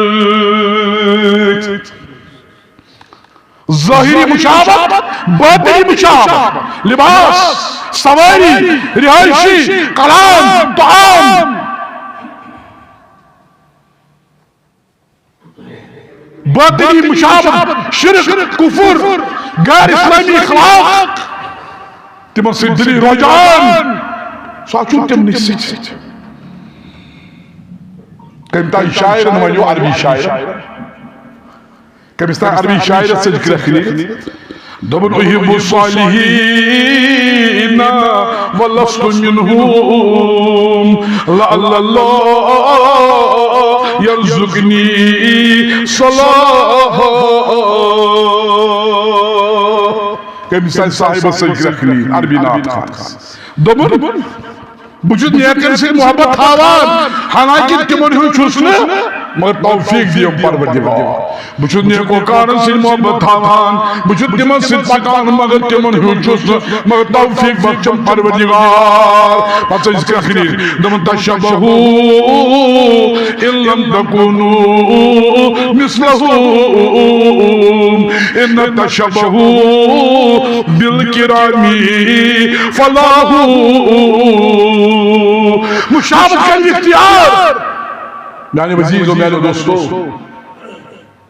[SPEAKER 1] ظاہری مشابت باطنی مشابت لباس سواری رہائشی کلام طعام باطنی مشابت شرک کفر غیر اسلامی اخلاق تمن سے دلی رجحان سوچو تمنی سۭتۍ کم تائی شاعر نوانیو عربی شاعر کم اس تائی عربی شاعر سجک رکھنی دبن احب الصالحین ولست منہم لعل اللہ یرزقنی صلاح کم اس تائی صاحب سجک رکھنی عربی نات خان دبن بجھت نیکن سے محبت تھاوان حالانکہ تمن ہوں چھسنے مگر توفیق دیم پروردگار بجھت نیکو کارن سے محبت تھاوان بجھت تمن سے پکان مگر تمن ہوں چھسنے مگر توفیق بخشم پروردگار پتہ اس کے آخری دمن تشبہو ان لم تکونو مثلہم ان تشبہو بالکرامی فلاہو مشابت کا اختیار یعنی عزیز و میرے دوستو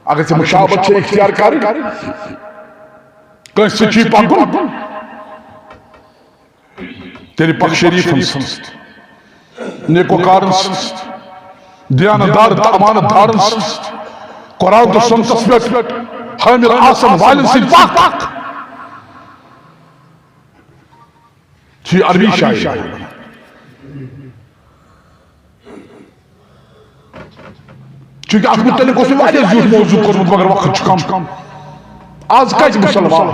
[SPEAKER 1] اگر سے مشابت سے اختیار کاری کہیں سچی پاکن تیری پاک شریف ہمست نیکو کارنست دیانتدار امانت دارنست قرآن تو سنتس بیٹ حامل آسم والن سے پاک چی عربی شاعر چونکہ آپ متعلق اس میں واضح زیوت موضوع کرنے مگر وقت کم آز کج مسلمان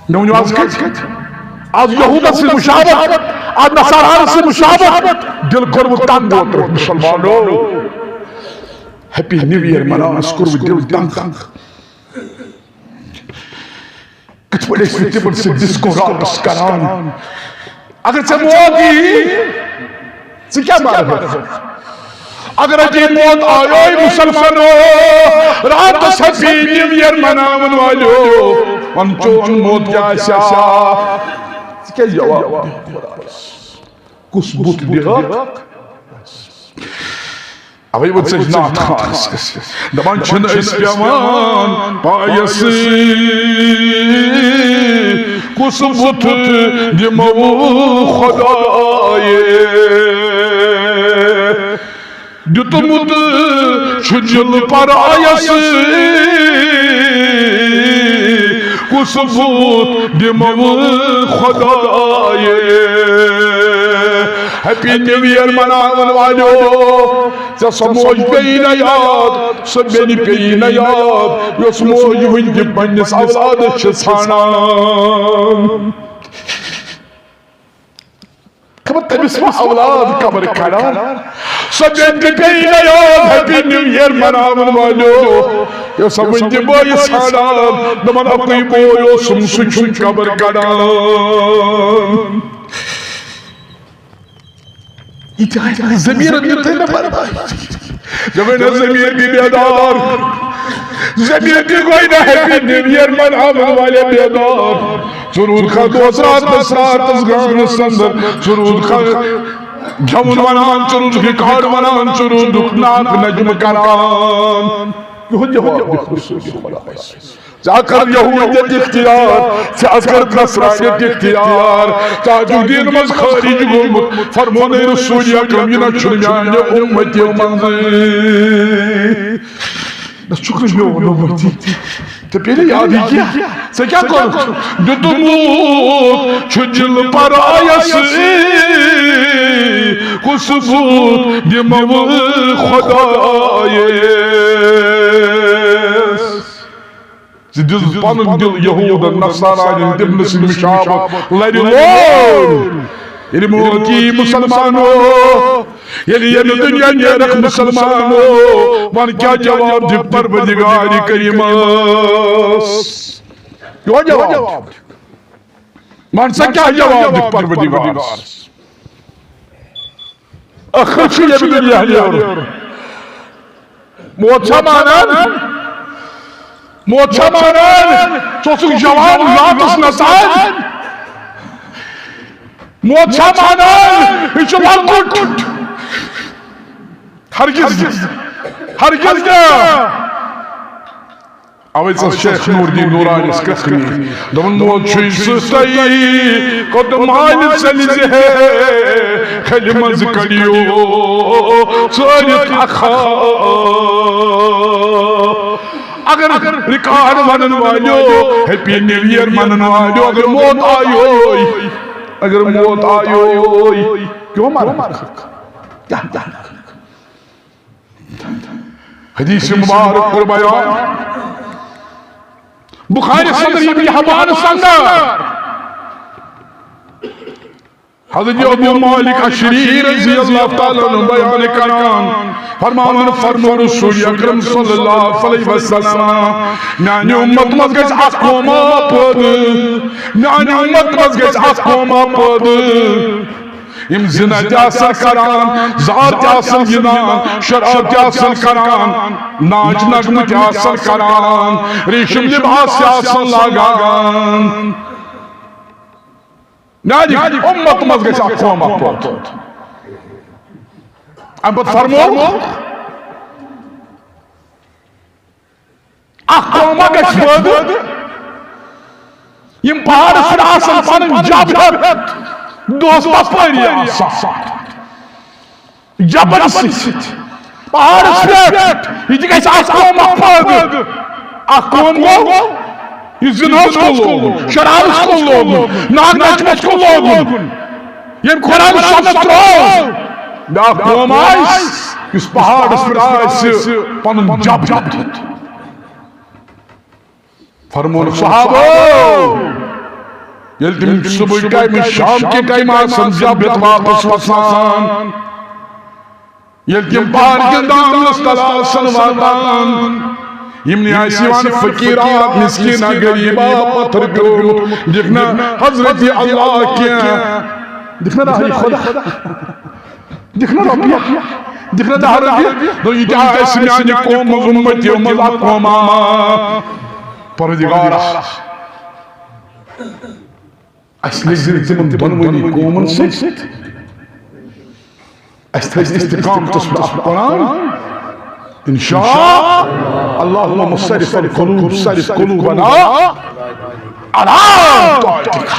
[SPEAKER 1] نونیو آز کج آز یہودت سے مشابت آز نصاران سے مشابت دل کرو تنگ ہوتر مسلمانو ہیپی نیو ایئر مناس کرو دل تنگ کچھ بڑے سیٹیبل سے ڈسکو رالس کران اگر سے موگی سے کیا مارا اگر اجی موت آئے مسلمانو رات سبھی نیو ایئر مناون والو من چون موت جاسا کیا جواب کس بوت دیغاق اوی بود سجنات خانس دمان چند اس پیامان پایسی کس بوت دیمو خدایے دیتمود چھجل پر آیسی کس بود دیمو خدایے ہیپی نیو ایئر مناون والو سموج پینا یاد سبینی پینا یاد یو سموج ہوئی کہ پنیس اولاد شسانا کبھت تبسم اولاد کبر کھڑا سبینی پینا یاد ہیپی نیو ایئر مناون والو یو سموج دی بوئی سانا نمان اپنی بویو سمسچن کبر کھڑا زمیر دیتے ہیں بردائی جب انہیں زمیر کی بیدار زمیر کی کوئی نہ ہے نیو ایئر مناون والے بیدار سرود خواہ دوسرات بسرات ازگان سندر سرود خواہ جھمون منان سرود کی کار منان سرود دکھناک نجم کران یہ جواب دیکھ رسول خدا چاکر یہودیت اختیار چاکر نصرانیت اختیار تاجو دین مز خارج گمت فرمون رسول اکرم یہ چھنیان امتی منزل بس شکر میں امتی تو پہلے یاد ہی کیا سے کیا کرو دتمو چھجل پر آیسی کسبو دیمو خدایے دِژ پنُن دِل یہوٗدن نصارانٮ۪ن دِمنہٕ سٕنٛدِ مشابت لرِ لول ییٚلہِ موت یی مُسلمانو ییٚلہِ ییٚمہِ دُنیا نیرکھ مُسلمانو وَن کیٛاہ جواب دِکھ پروردگارِ کریٖمس یِہوے جواب وَن سا کیٛاہ جواب دِکھ پروردگارس ٲخر چھُ ییٚمہِ دُنیا نیرُن موت چھا مانان موت چھا مانان ژٕ اوسُکھ جوان راتس نژان موت چھا مانان یہِ چھُ لۄکُٹ ہرگز ہرگز نہٕ اوے ژٕ شیخ نور الدین نورانِس کتھنہِ دوٚپُن موت چھُے سٕژَے کوٚت مانہِ ژَلہِ زِ ہے کھلہِ منٛز کڑیو ژٲرِتھ اکھا اگر ریکارڈ ونن والیو ہیپی نیو ایئر منن والیو اگر موت آیوئی اگر موت آیوئی کیوں مارا حدیث مبارک پر بیان بخاری صدر ابن حبان سندر حضرت ابو مالک اشعری رضی اللہ تعالیٰ عنہ بیان کران فرمو رسول اکرم صلی اللہ علیہ وسلم میانی امت مز گژھِ اکھ قوما پٲدٕ میانی امت مز گژھِ اکھ قوما پٲدٕ یِم زِنا تہِ آسن کران زار تہِ آسن گِنٛدان شراب تہِ آسن کران ناچ نغمہٕ تہِ آسن کران ریشم لباس تہِ آسن لاگان میانی امت مز گژھِ اکھ قوما پٲدٕ اَمہِ پتہٕ فرمو اکھ قوما گژھِ پٲدٕ یِم پہاڑس پٮ۪ٹھ آسن پنٕنۍ جب ہٮ۪تھ دۄہس پپٲری آسان جبن سۭتۍ پہاڑس پٮ۪ٹھ یہِ تہِ گژھِ اکھ قوما پٲدٕ اکھ قوم گوٚو یُس زِناہس کُن لوگُن شرابس کُن لوگُن ناگ نچنس کُن لوگُن ییٚمۍ قرآن سنت ترٛوو بیٛاکھ قوم آسہِ یُس پہاڑس پٮ۪ٹھ آسہِ پنُن جب ہٮ۪تھ فرمون صحابو ییٚلہِ تِم صبحٕکۍ ٹایمہِ شام کہِ ٹایمہِ آسن جب ہٮ۪تھ واپس وسان ییٚلہِ تِم پہاڑ کٮ۪ن دامنس تل آسن واتان یِمنٕے آسہِ یِوان فقیٖرا مسکیٖنا غریٖبا پتھر پیوٚمُت دِکھ نہ حضرت اللہ کینٛہہ دِکھ نہ راہی خدا دِکھ نہ رۄپیہِ دِکھ نہ 10 رۄپیہِ دوٚپ یہِ تہِ آسہِ میانہِ قومہٕ اُمتیو منٛز اکھ قوما پروردگارا اَسہِ لٔگۍ تِمن دۄنوٕنی قومن سۭتۍ اَسہِ تھٲیِس استقامتس پٮ۪ٹھ اکھ قرآن انشاء اللہم مصرف القلوب صرف قلوبنا علی طاعتک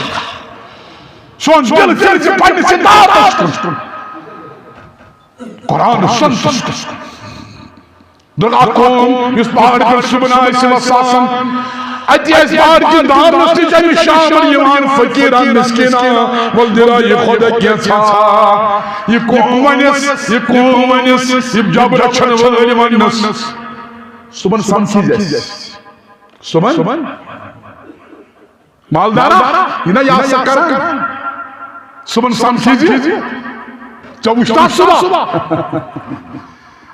[SPEAKER 1] سون دل پھر سے پننِس اطاعتس کُن قرآن سنتس کُن اکھ قوم یُس پہاڑ پٮ۪ٹھ صُبحن آسہِ وسان اَتہِ آسہِ پہاڑ کٮ۪ن دامنس تہِ جمہِ شامن یِوان فقیٖرا مسکیٖنا وَل دِرا یہِ خۄدا کینٛژھا یہِ قوم ونٮ۪س یہِ جب رچھن وٲلۍ وننس صُبحن سمکھِ اَسہِ صُبحن مالدارا یہِ نا یہِ آسان کران صُبحن سمکھِ زِ ژےٚ وُچھنا صُبح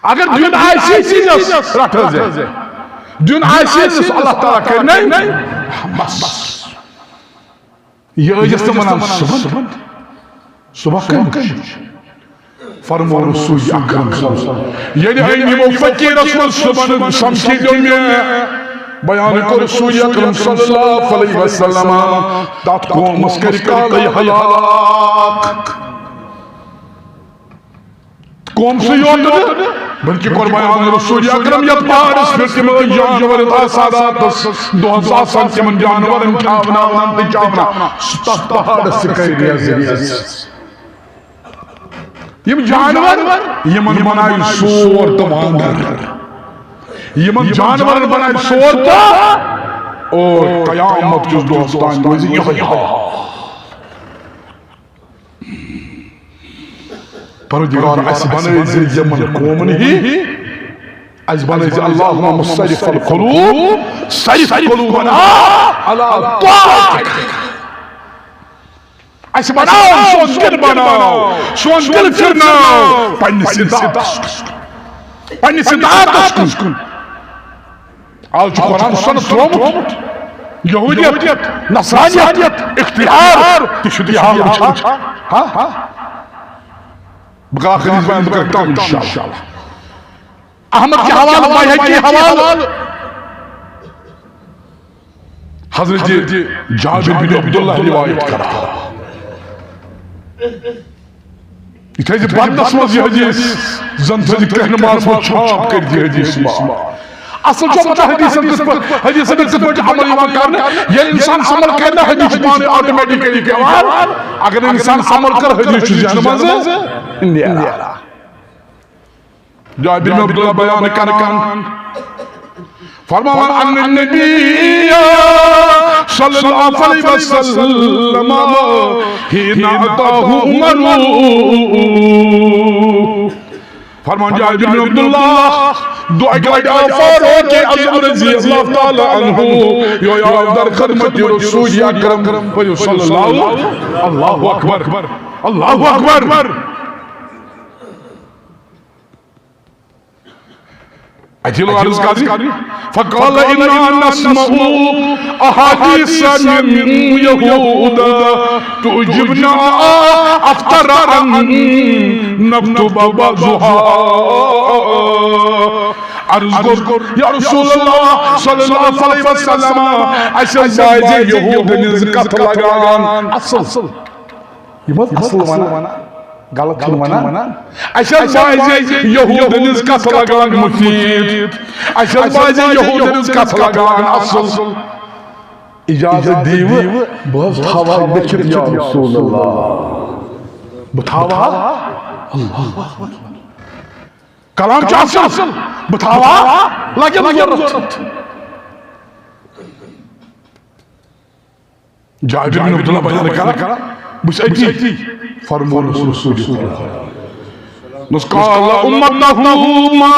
[SPEAKER 1] اگر دیُن آسہِ دِنس رٹ حظ دیُن آسہِ اللہ تعالیٰ کرِ نَے بس یہِ ٲسِس تہٕ وَنان صُبح کٔمۍ فرمو رسول اکرم صلی اللہ علیہ وسلم ییٚلہِ أمۍ یِمو فقیٖرس منٛز صُبحن سمکھیٚو مےٚ بیان کوٚر رسول اکرم صلی اللہ علیہ وسلم تتھ قومس کَرِ کالے ہلاک قوم سے یوت نہٕ بلکہ کوٚر بیان رسول اکرم یتھ پہاڑس پٮ۪ٹھ تِم ٲسۍ جانور آساداتس دۄہس آسان تِمن جانورن کھیاوناوان تہٕ چاوناوان تتھ پہاڑس تہِ کَرِ ریٚز یِم جانور یِمن بنایہِ سور تہٕ وانگر یِمن جانورن بنایہِ سور تہٕ اور قیامت کِس دۄہس تانۍ روزِ یِہوٚے حال پروردگار اَسہِ بنٲے زِ یِمن قومن ہی أزبان اللهم مصرف القلوب صرف قلوبنا على طاعتك أزبان سون دل بناو سون دل فرناو پنی سدات اسكن آج قرآن سنة ترومت يهوديت نصرانيت اختيار تشدي حال وچھا بقى آخر إزبان بقى إن شاء الله احمد کے حوال بائحقی حوال حضرت جابر بن عبداللہ روایت کرا یہ تھے بندس مز یہ حدیث زن تھے کہنماز میں چھاپ کر دی حدیث میں اصل جو مجھے حدیث پر عمل ایمان کرنا یہ انسان عمل کرنا حدیث پانے آٹومیٹکلی کے بعد اگر انسان عمل کر حدیث چیزیں نماز انہی آرہا جابر بن عبداللہ بیان کرن فرمان ان النبی صلی اللہ علیہ وسلم حین عطاہ عمر فرمان جابر بن عبداللہ دعا کرا فاروق اعظم رضی اللہ تعالی عنہ یو یا در خدمت رسول اکرم صلی اللہ اکبر اللہ اکبر أجل عرض قاضي فقال إنا نسمع أحاديث من يهودا تعجبنا أفتر أن نكتب بعضها عرض قر يا رسول الله صلى الله عليه وسلم أشهد بايزي يهود نزكت لغان أصل يمت أصل وانا غلط چھنوانا اشد بازی یہودنز کس لگان مفید اشد بازی یہودنز کس لگان اصل اجازت دیو بہت تھاوا بچت یا رسول اللہ بتھاوا اللہ کلام چا اصل بتھاوا لگن ضرورت جابر بن عبداللہ بیان کرا بس ایتی فرمون رسول اللہ نسقال امتهما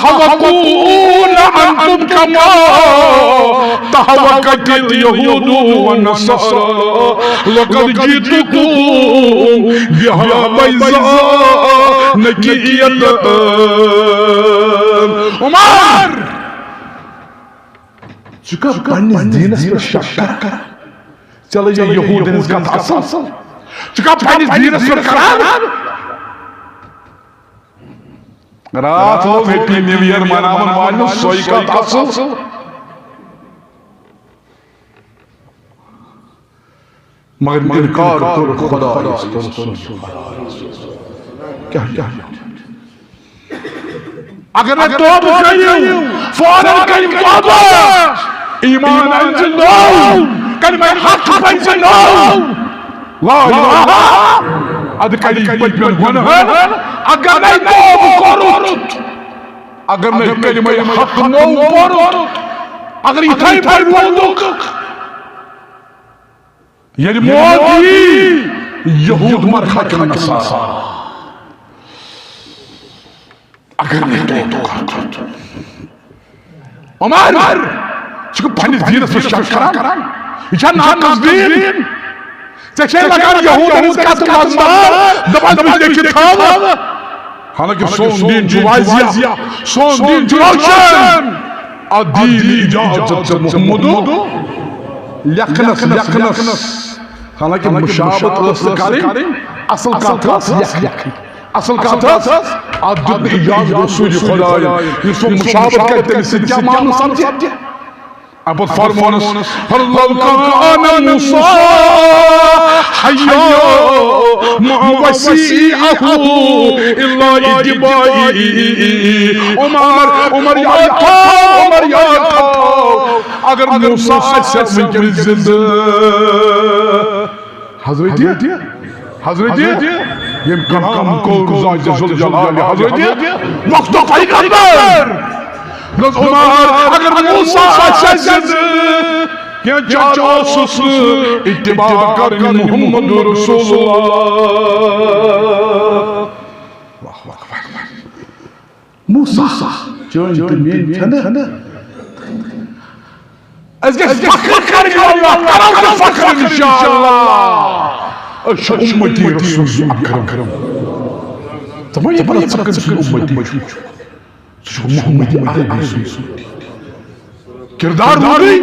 [SPEAKER 1] حوقون عنكم كما تحوقت اليهود والنصارى لقد جئتكم بها بيضاء نقية عمر چکا پنس دینس پر شک کر چلو یہ یہودنز کا اصل چکا پنس دینس پر کران رات لوگ ہیپی نیو ایئر مناون والن سوئی کا اصل مگر انکار کر خدا کیا اگر میں توب کریوں فوراں کریم توبہ ایمان انجل نو کلمہ حق پنجل نو لا الہ اد کریم پنجل گناہ اگر میں توب کرت اگر میں کلمہ حق نو کرت اگر اتھائی پر بولدک یعنی موتی یہود مرخک نصارا اگر میں توب کرت عمر چکو پنیس دینس پر شک کران یہ چھا ناقص دین چکے لگان یہودنز کا تمازمان دبان دیکھت کھاوا حالانکہ سون دین جوائزیہ سون دین جوائشن عدیل اجازت محمدو یقنس حالانکہ مشابت رسل کریں اصل کا تراس یک اصل کا تراس عدد اجازت رسول خدای یہ سو مشابت کرتے ہیں کیا معنی سمجھے ابو فرمانس فَلَوْ كَانَ مُوسَى حَيًّا مَعَ وَسِيعَهُ إِلَّا إِدْبَائِي عمر یاد تھا اگر موسیٰ ایسے من کے زندہ حضرت یہ کلام کو رضا جل جلالہ حضرت وقت پیغمبر نظر عمر اگر موسیٰ ایسے زندہ کیا جاسوس اتباع کریں محمد رسول اللہ Musa چٲنۍ تہٕ میٛٲنۍ چھَنہٕ أسۍ گژھِ فخر کَرٕنۍ اللہ کرو تہٕ فخر اِنشاءاللہ أسۍ چھِ اُمتی رسول اکرم ژٕ وَن یہِ پَتہٕ ژٕ کٔمۍ سُنٛد اُمتی چھُ ژٕ چھُکھ محمدی عربی سُنٛد کردار روٗدٕے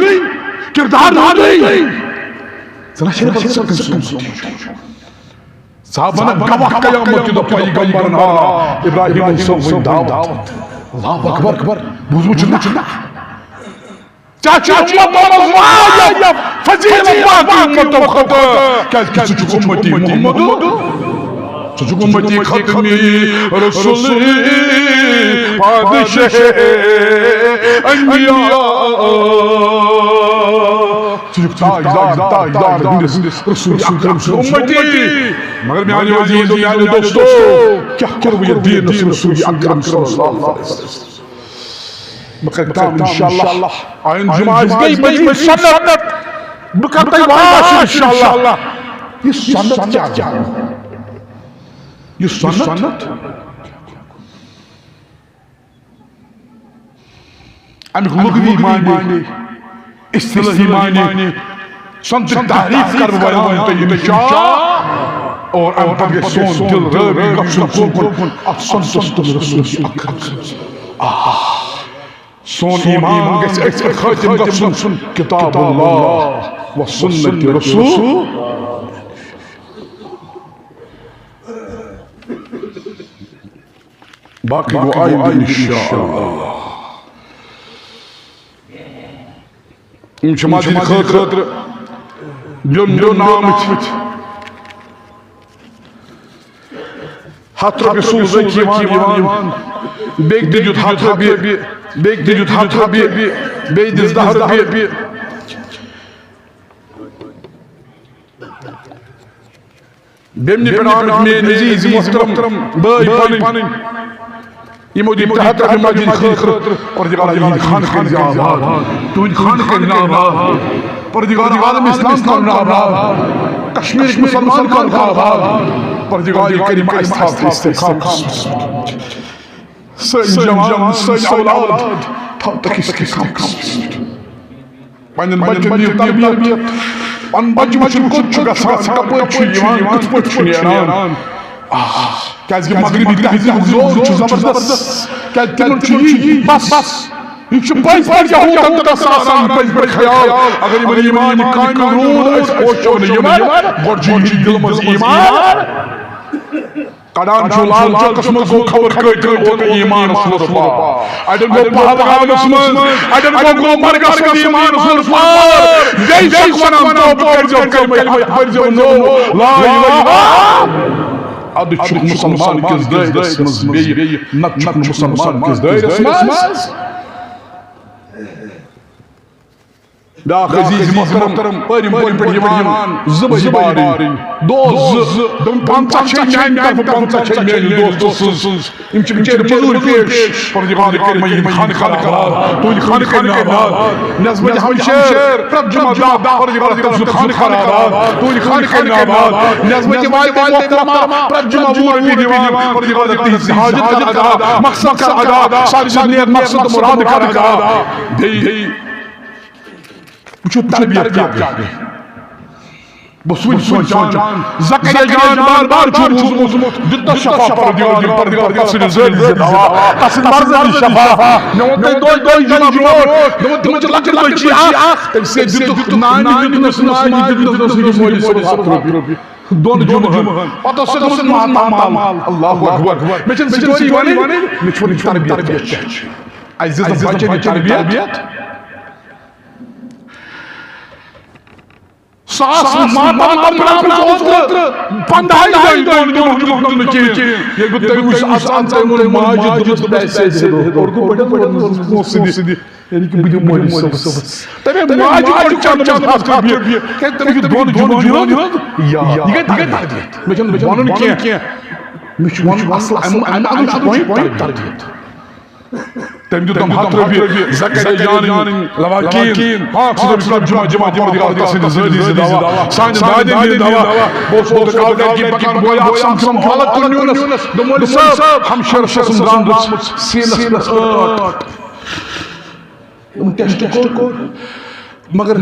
[SPEAKER 1] ژٕ نہ چھَکھ پَتہٕ ژٕ کٔمۍ سُنٛد اُمتی چھُ صحابن گواہ قیامت دۄہ پیغمبرن آو ابراہیم صٲبٕنۍ دعوت اللہ اکبر بوٗزمُت چھُکھ نا ژےٚ چھُ اُمتن منٛز واریاہ فضیلت باقٕے اُمتو کھۄتہٕ کیٛازِکہِ ژٕ چھُکھ اُمتی محمد ژٕ چھُکھ اُمتی ختمی رسول پادشاہ انبیاء ژٕ چھُکھ تاجدار ہٕنٛدِس رسول اکرم سُنٛد اُمتی مگر میٛانہِ عزیٖز میٛانہِ دوستو کیٛاہ کوٚر بہٕ یتھ دیٖنس رسول اکرم صلی اللہ علیہ وسلم بہٕ کرٕ کٲم انشاءاللہ آیِنٛدٕ جمعہ آسہِ بیٚیہِ مزیٖد سنت بہٕ کرٕ تۄہہِ واش انشاءاللہ یہِ سنت کیٛاہ یہِ سنت امیُک لغوی معنی اصطلاحی معنی سنتٕچ تعریف کرٕ بہٕ بیان تۄہہِ انشاء اور امہِ پتہٕ گژھِ سون دل رٲوی گژھُن کوکُن اتھ سنتس تہٕ رسول اکرم سون ایمان گژھِ أتھۍ خٲطرٕ گژھُن کتاب اللہ و سنت رسول باقی گوٚو آیِنٛدٕ انشاءاللہ یِم چھِ مدد خٲطرٕ بیوٚن آمٕتۍ 100 رۄپیہِ سوٗزٕکھ یِوان بیٚکہِ دِ دیُت 100 رۄپیہِ بیٚکہِ دِ دیُت 100 رۄپیہِ بیٚیہِ دِس 10 رۄپیہِ بیٚمنہِ پٮ۪ٹھ آمٕتۍ میٛٲنۍ عزیٖز محترم بٲے پنٕنۍ یِمو دِتۍ 100 رۄپیہِ مسجد خٲطرٕ پروردگار یِہُنٛد خانہٕ کٔرۍزِ آباد تُہٕنٛدۍ خانہٕ کٔرِنۍ آباد پروردگار عالم اسلام کٔرِنۍ آباد کشمیٖرٕکۍ مُسلمان کٔرِنۍ آباد پروردگار کریم اَسہِ تھاو استحقاق سٲنۍ جوان سٲنۍ اولاد تھاو تہٕ أکِس پنٛنٮ۪ن بچن دِیِو تربیت پنُن بچہٕ وٕچھُن کوٚت چھُ گژھان کپٲرۍ چھُ یِوان کِتھ پٲٹھۍ چھُ نیران کیٛازِکہِ مغربی تہذیٖبُک زور چھُ زبردست کیٛازِ تِمن چھُ یی بس یہِ چھُ پٔزۍ پٲٹھۍ یہوٗدن تہٕ تس آسان پٔزۍ پٲٹھۍ خیال اگر یِمن ایٖمانہِ کامہِ روٗد أسۍ پوشو نہٕ یِمن گۄڈٕ چھُ یہِ دِلہٕ منٛز ایٖمان کڑان چھُ لال چوکس منٛز گوٚو خبر کۭتۍ ایٖمانس لُطفا اڑٮ۪ن گوٚو پہلگامس منٛز اڑٮ۪ن گوٚو گُلمرگس منٛز ایٖمانس لُطفا بیٚیہِ چھُکھ ونان توبہٕ کٔرۍزیو پٔرۍزیو نوٚو لا اِلٰہَ اَدٕ چھُکھ مُسلمان کِس دٲیرس منٛز بیٚیہِ نتہٕ چھُکھ نہٕ مُسلمان کِس دٲیرس منٛز بیٛاکھ عزیٖز محترم پٔرِم پٲٹھۍ یِوان زٕ بجہِ بارٕنۍ دوس زٕ دوٚپُن 50 چھے میٛانہِ طرفہٕ 50 چھے میٛانہِ دوستہٕ سٕنٛز یِم چھِ بِچٲرۍ موٚزوٗرۍ پیش پروردگار کٔرِنۍ یِم خانہٕ آباد تُہٕنٛدِ خانہٕ کٔرِنۍ آباد نٮ۪صبہٕ ہمشیر پرٛٮ۪تھ جمعہ دۄہ پروردگار تٔمۍ سُنٛد خانہٕ آباد تُہٕنٛدِ خانہٕ کٔرِنۍ آباد نٮ۪صبہٕ والدے محترمہ پرٛٮ۪تھ جمعہ وُہ رۄپیہِ دِوان پروردگار تِہنٛز حاجت کر ادا مقصد کر ادا سارے نیک مقصد تہٕ مُراد کر ادا بیٚیہِ وٕچھِو تربیت کیٛاہ گٔے بہٕ چھُس وٕنہِ سونٛچان زکریا جان بار چھُ بوٗزمُت دیُتنس شفا پروردگار تسٕنٛدِ ذٲتی دوا تسٕنٛدِ مرضی شفا مےٚ ووٚن تۄہہِ دۄیہِ جمعہ برونٛٹھ دوٚپُن تِمن چھِ لۄکٕٹۍ بچی اکھ تٔمۍ سۭتۍ دِتُکھ نانہِ دِتنس مٲلِس 7 رۄپیہِ دۄن جمعہن پتہٕ ٲس سۄ گٔمٕژ ماتامال اللہ اکبر مےٚ چھنہٕ سٹوری ونٕنۍ مےٚ چھِ ونٕنۍ تربیت کیٛاہ چھِ اَسہِ دِژ نہٕ بچن یہِ تربیت ساس ماتامال پرٛامٕژ اوترٕ 15 دۄہن جمعہن نہٕ کِہیٖنۍ ییٚلہِ بہٕ تٔمۍ وٕچھ اژان تٔمۍ ووٚن ماجہِ دوٚپُس پیسے دے اردو پٲٹھۍ پونٛسہٕ دِ یعنی کہِ بہٕ دِمہٕ مٲلِس صٲبس تٔمۍ ماجہِ گۄڈٕ چندس 100 رۄپیہِ کیٛازِ تٔمِس چھُ دۄن جمعن ہُنٛد یاد یہِ گٔے تربیت مےٚ چھُنہٕ وَنُن کینٛہہ مےٚ چھُ وَنُن اصل اَمہِ اندٕ چھُ تربیت تم دیتم 100 رۄپیہِ زکریا جانٕنۍ لواکیٖن 500 رۄپیہِ جمع پردگار سٕنٛدِ ذٲتی زِ دوا سانہِ دادٮ۪ن دِنۍ دوا بہٕ اوسُس کالہٕ گرِ مکان بوے اکھ سمکھم حالت تُل نیونس دوٚپمولہِ صٲب ہمشیرٕ سٕنٛز درٛامٕژ سیٖنس پٮ۪ٹھ ٲٹ دوٚپُن ٹیسٹ کوٚر مگر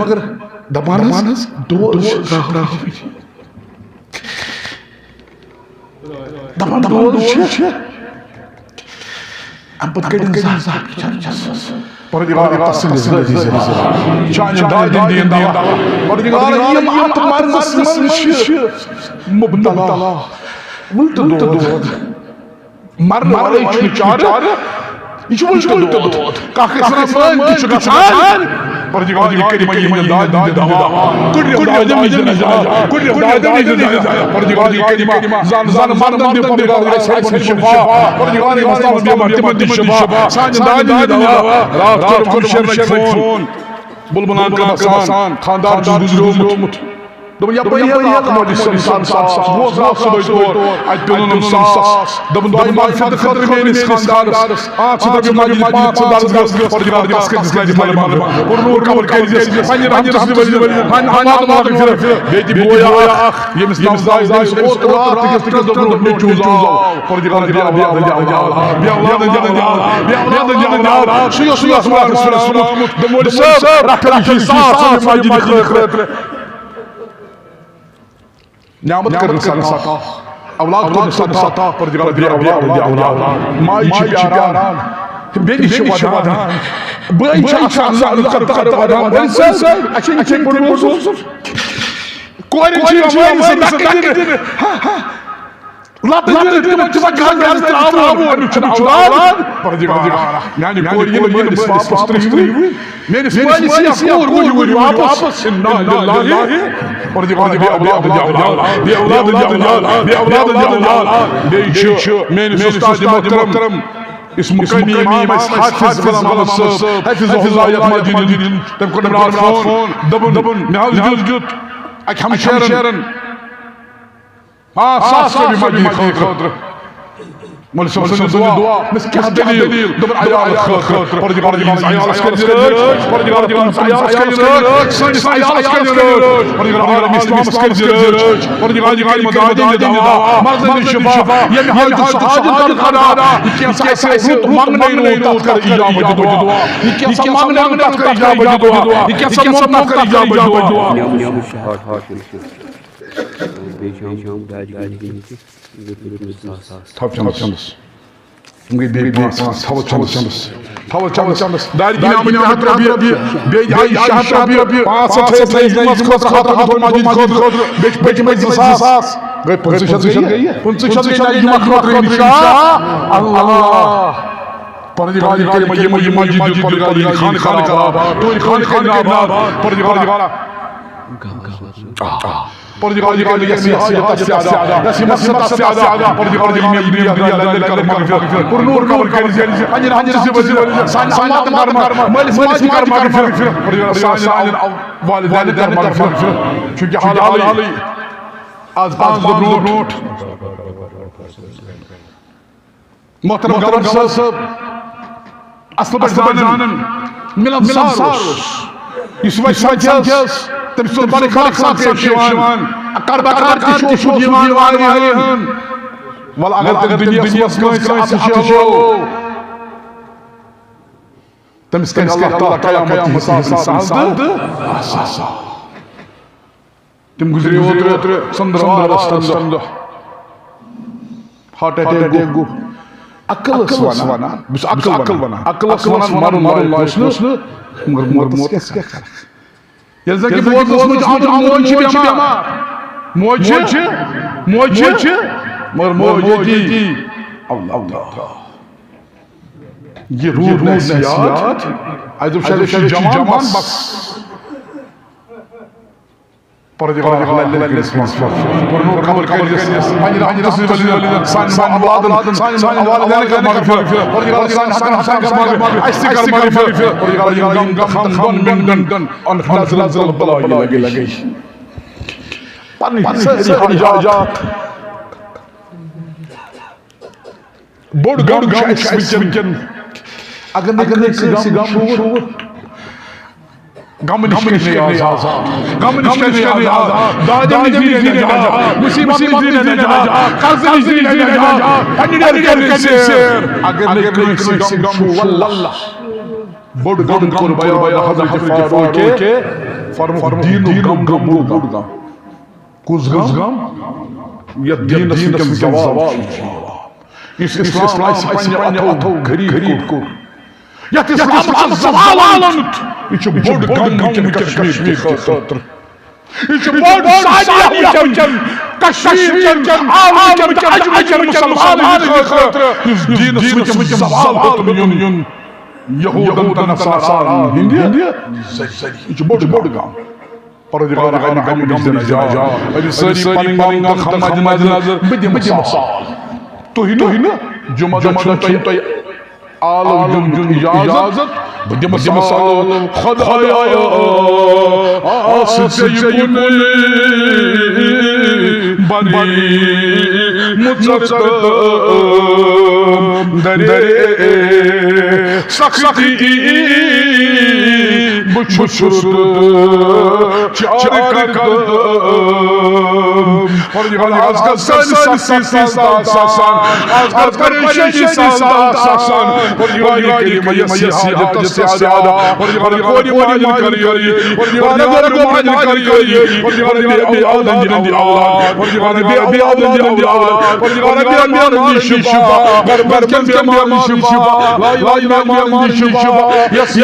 [SPEAKER 1] دپان حظ دود دپان دود چھِ ام پتہٕ کٔڑِن زٕ پردگار تسٕنٛدِ ذٲتی زِ چانہِ دادٮ۪ن دِیِن دوا پردگار یِم اتھ مرضس منٛز چھِ مبتلا وٕلٹہٕ دود مرنہٕ ورٲے چھُنہٕ چارٕ یہ چھُ وٕلٹہٕ دود کانٛہہ کٲنٛسہِ مٲنۍ تہِ چھُ گژھان پردگار کٔرِو یِمن دادٮ۪ن دوا کُڑِرٮ۪و دادٮ۪ن دِیِن دوا کُڑِرٮ۪و دادٮ۪ن دِیِن دوا پردگار کٔرِو زن مردن دِیِن پردگار اَسہِ شفا پردگار مستان بیمار تِمن دِ شفا سانہِ دادٮ۪ن دِ دوا راتھ کوٚرُم ہمشیرن فون بُلبُلان کَران خاندار چھُ گُزریومُت دوٚپُن یپٲرۍ اکھ مولوی صٲب ساس بہٕ اوسُس صُبحٲے تور اَتہِ پیوٚنُم ساس دوٚپُن دۄیہِ مغفرت خٲطرٕ میٲنِس خاندارس 500 رۄپیہِ مسجد 500 درسگاہس پردگار تس کٔرۍزِس لَجہِ مَلہِ پُرنوٗر قبر کٔرۍزِس پننہِ رحمتہٕ ؤلِزِس بیٚیہِ تہِ بوے اکھ ییٚمِس ناو زایہِ اوترٕ راتھ تہِ دوٚپُن مےٚ چوٗز آو پردگار سُے اوس سُنومُت دوٚپمولہِ صٲب رَٹھ ساس مسجدِ خٲطرٕ نعمت کٔرٕن سانہِ عطا اولاد کٔرٕن عطا پردگار دِ اولاد ماجہِ چھِ پیاران بیٚنہِ چھِ ودان بٲے چھِ آسان ودان وۄنۍ صٲب اَسہِ چھِ یِتھَے پٲٹھۍ موضوٗع کورٮ۪ن چھِ یِوان مٲلِس دَکہٕ دِنہٕ لَتہٕ تِمن چھُ گرٕ ترٛاوُن اَمیُک چھُنہٕ اولاد پردگارا میانہِ کورِ یِنہٕ مٲلِس واپس ترٛیٚیہِ میٲنِس مٲلِس یا کوٗر ؤنِو واپس پردگار دِ اولاد بیٚیہِ چھُ میٲنِس اُستادِ محترم اس مقامی امام حافظ غلام محمد صٲب حافظ اللہ یَتھ مسجدِ دِنۍ تٔمۍ کوٚر مےٚ راتھ فون دوٚپُن مےٚ حظ دیُت اَکہِ ہمشیرن 500 رۄپیہِ مسجدِ خٲطرٕ مولوی صٲبَس سٕنٛدِ دُعا مےٚ کیٛاہ دٔلیٖل دوٚپُن عیالَس خٲطرٕ پردگار یِہٕنٛز عیالَس کٔرِو رٲچھ پردگار یِہٕنٛز عیالَس کٔرِو رٲچھ سٲنِس عیالَس کٔرِو رٲچھ پردگار عالم اِسلامَس کٔرِو رٲچھ پردگار یِمن دادٮ۪ن دِ دوا مردن دِ شفا ییٚمہِ حاجتُک سُہ حاجت کر ادا یہِ کینٛژھا آسہِ منٛگنَے روٗد تَتھ کر اِجابت دُعا یہِ کینٛژھا منٛگنَے روٗد تَتھ کر اِجابت دُعا یہِ کینٛژھا موٚنگ تَتھ کر اِجابت دُعا تھاو چندس گٔے بیٚیہِ 500 تھاو چندس دارِ کِنۍ آمٕتۍ 100 رۄپیہِ بیٚیہِ آیہِ 600 رۄپیہِ 500 تھٲیِس مسجد خٲطرٕ بیٚیہِ چھِ پٔتِمٕے 2000 گٔے 500 گٔے جُمعہ خٲطرٕ اِنشاء اللہ پردگار کٔرِو یِم مسجد دیُت پردگار خانقاہ تُہٕنٛدِ خانقاہ آباد پردگارا پردگار پُرنوٗر قبر کٔرِزِ پنٛنہِ رحمتہٕ ؤلِزِ سانہِ اولادن کر مٲلِس ماجہِ کر مغفرت پردگار سانٮ۪ن والدینن کر مغفرت چوٗنٛکہِ حالٕے آز 5 دۄہ برونٛٹھ محترم گورنر صٲب اصل پٲٹھۍ زانن مِلنسار اوس یُس وۄنۍ سمکھیس تٔمِس اوس بڑٕ خاص پیش یِوان کاربار تہِ چھُ یِوان واریاہن وَلہٕ اگر دُنیاہس منٛز کٲنٛسہِ اَتھٕ چھُ تٔمِس کَرِ اللہ تعالیٰ قیامت سہل تہٕ تِم گُزرے اوترٕ ژٔنٛدٕروارَس تَمہِ دۄہ ہارٹ اٹیک گوٚو عقل ٲس وَنان بہٕ چھُس عقل وَنان عقل ٲس وَنان مَرُن اوس نہٕ مگر موتَس کیٛاہ کَرَکھ ییٚلہِ زَن کہِ بوزنَس منٛز چھُ موج چھِ بٮ۪مار موج چھِ مگر موج ییٚتی اللہ یہ روٗد نصیحت اَسہِ دوٚپ شاید أسۍ چھِ جوان بس پردگار لَلِس منٛز پُرنوٗر قبر کٔرِزِس پنٛنہِ رحمتہٕ ؤلِزِ سانٮ۪ن اولادن سانٮ۪ن والدینن کر مغفرت پردگار سانٮ۪ن حقن حسن کر مغفرت اَسہِ تہِ کر مغفرت پردگار یِم غم دۄن مِنٹن نزل بلایہِ لگے پنٕنۍ سٲری حاجات بوٚڑ غم چھُ اَسہِ وٕنکٮ۪ن اگر نکسی گم شور غم نشکنے آزاد غم نشکنے آزاد دادہ نزیر نجات مصیبت نزیر نجات قرض نزیر نجات پنڈر کر سیر اگر نکسی گم شور واللہ بڑ غم کر بیان حضرت فاروق کے فرمو دین غم بڑ غم کس غم یہ دین سکم زوال اس اسلام پنجہ اتھو غریب کو یہ اسلام زوال آنت یہ بڑ غم کشمیر کی خاطر یہ بڑ سالیہ چن کشمیر چن عالم چن اجمل مسلمان کی خاطر اس دین سکم زوال آنت یہود نصارا ہندی یہ بڑ غم پروردگار غم نزدیک نجات اگر ساری پانی خمج نظر بدیم مثال تو ہی نا جمعہ چھوٹا آلو جن اجازت بدیم مثال خدایا آسد یکنی بنی متصرم درے سختی بچھرد چار کردم پروردگار از گزن ساسان از پریشانی ساسان پروردگار میسر حاجت سعادہ پروردگار کوری ماجن کریے پروردگار ماجن کریے پروردگار بے اولاد دی اولاد پروردگار بے اولاد دی اولاد پروردگار بے اولاد دی شفا بربر کے بیمار شفا لا الہ الا اللہ شفا یس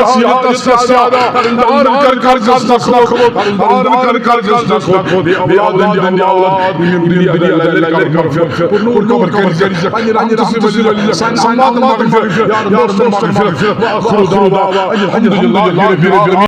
[SPEAKER 1] سعادہ پروردگار کر جستخلق پروردگار کر جستخلق بے اولاد دی اولاد دنیا اللہ مغفرت نور کو برکت انت سبحان اللہ سن مغفرت یا رب مغفرت واخر دعوانا الحمد لله رب العالمين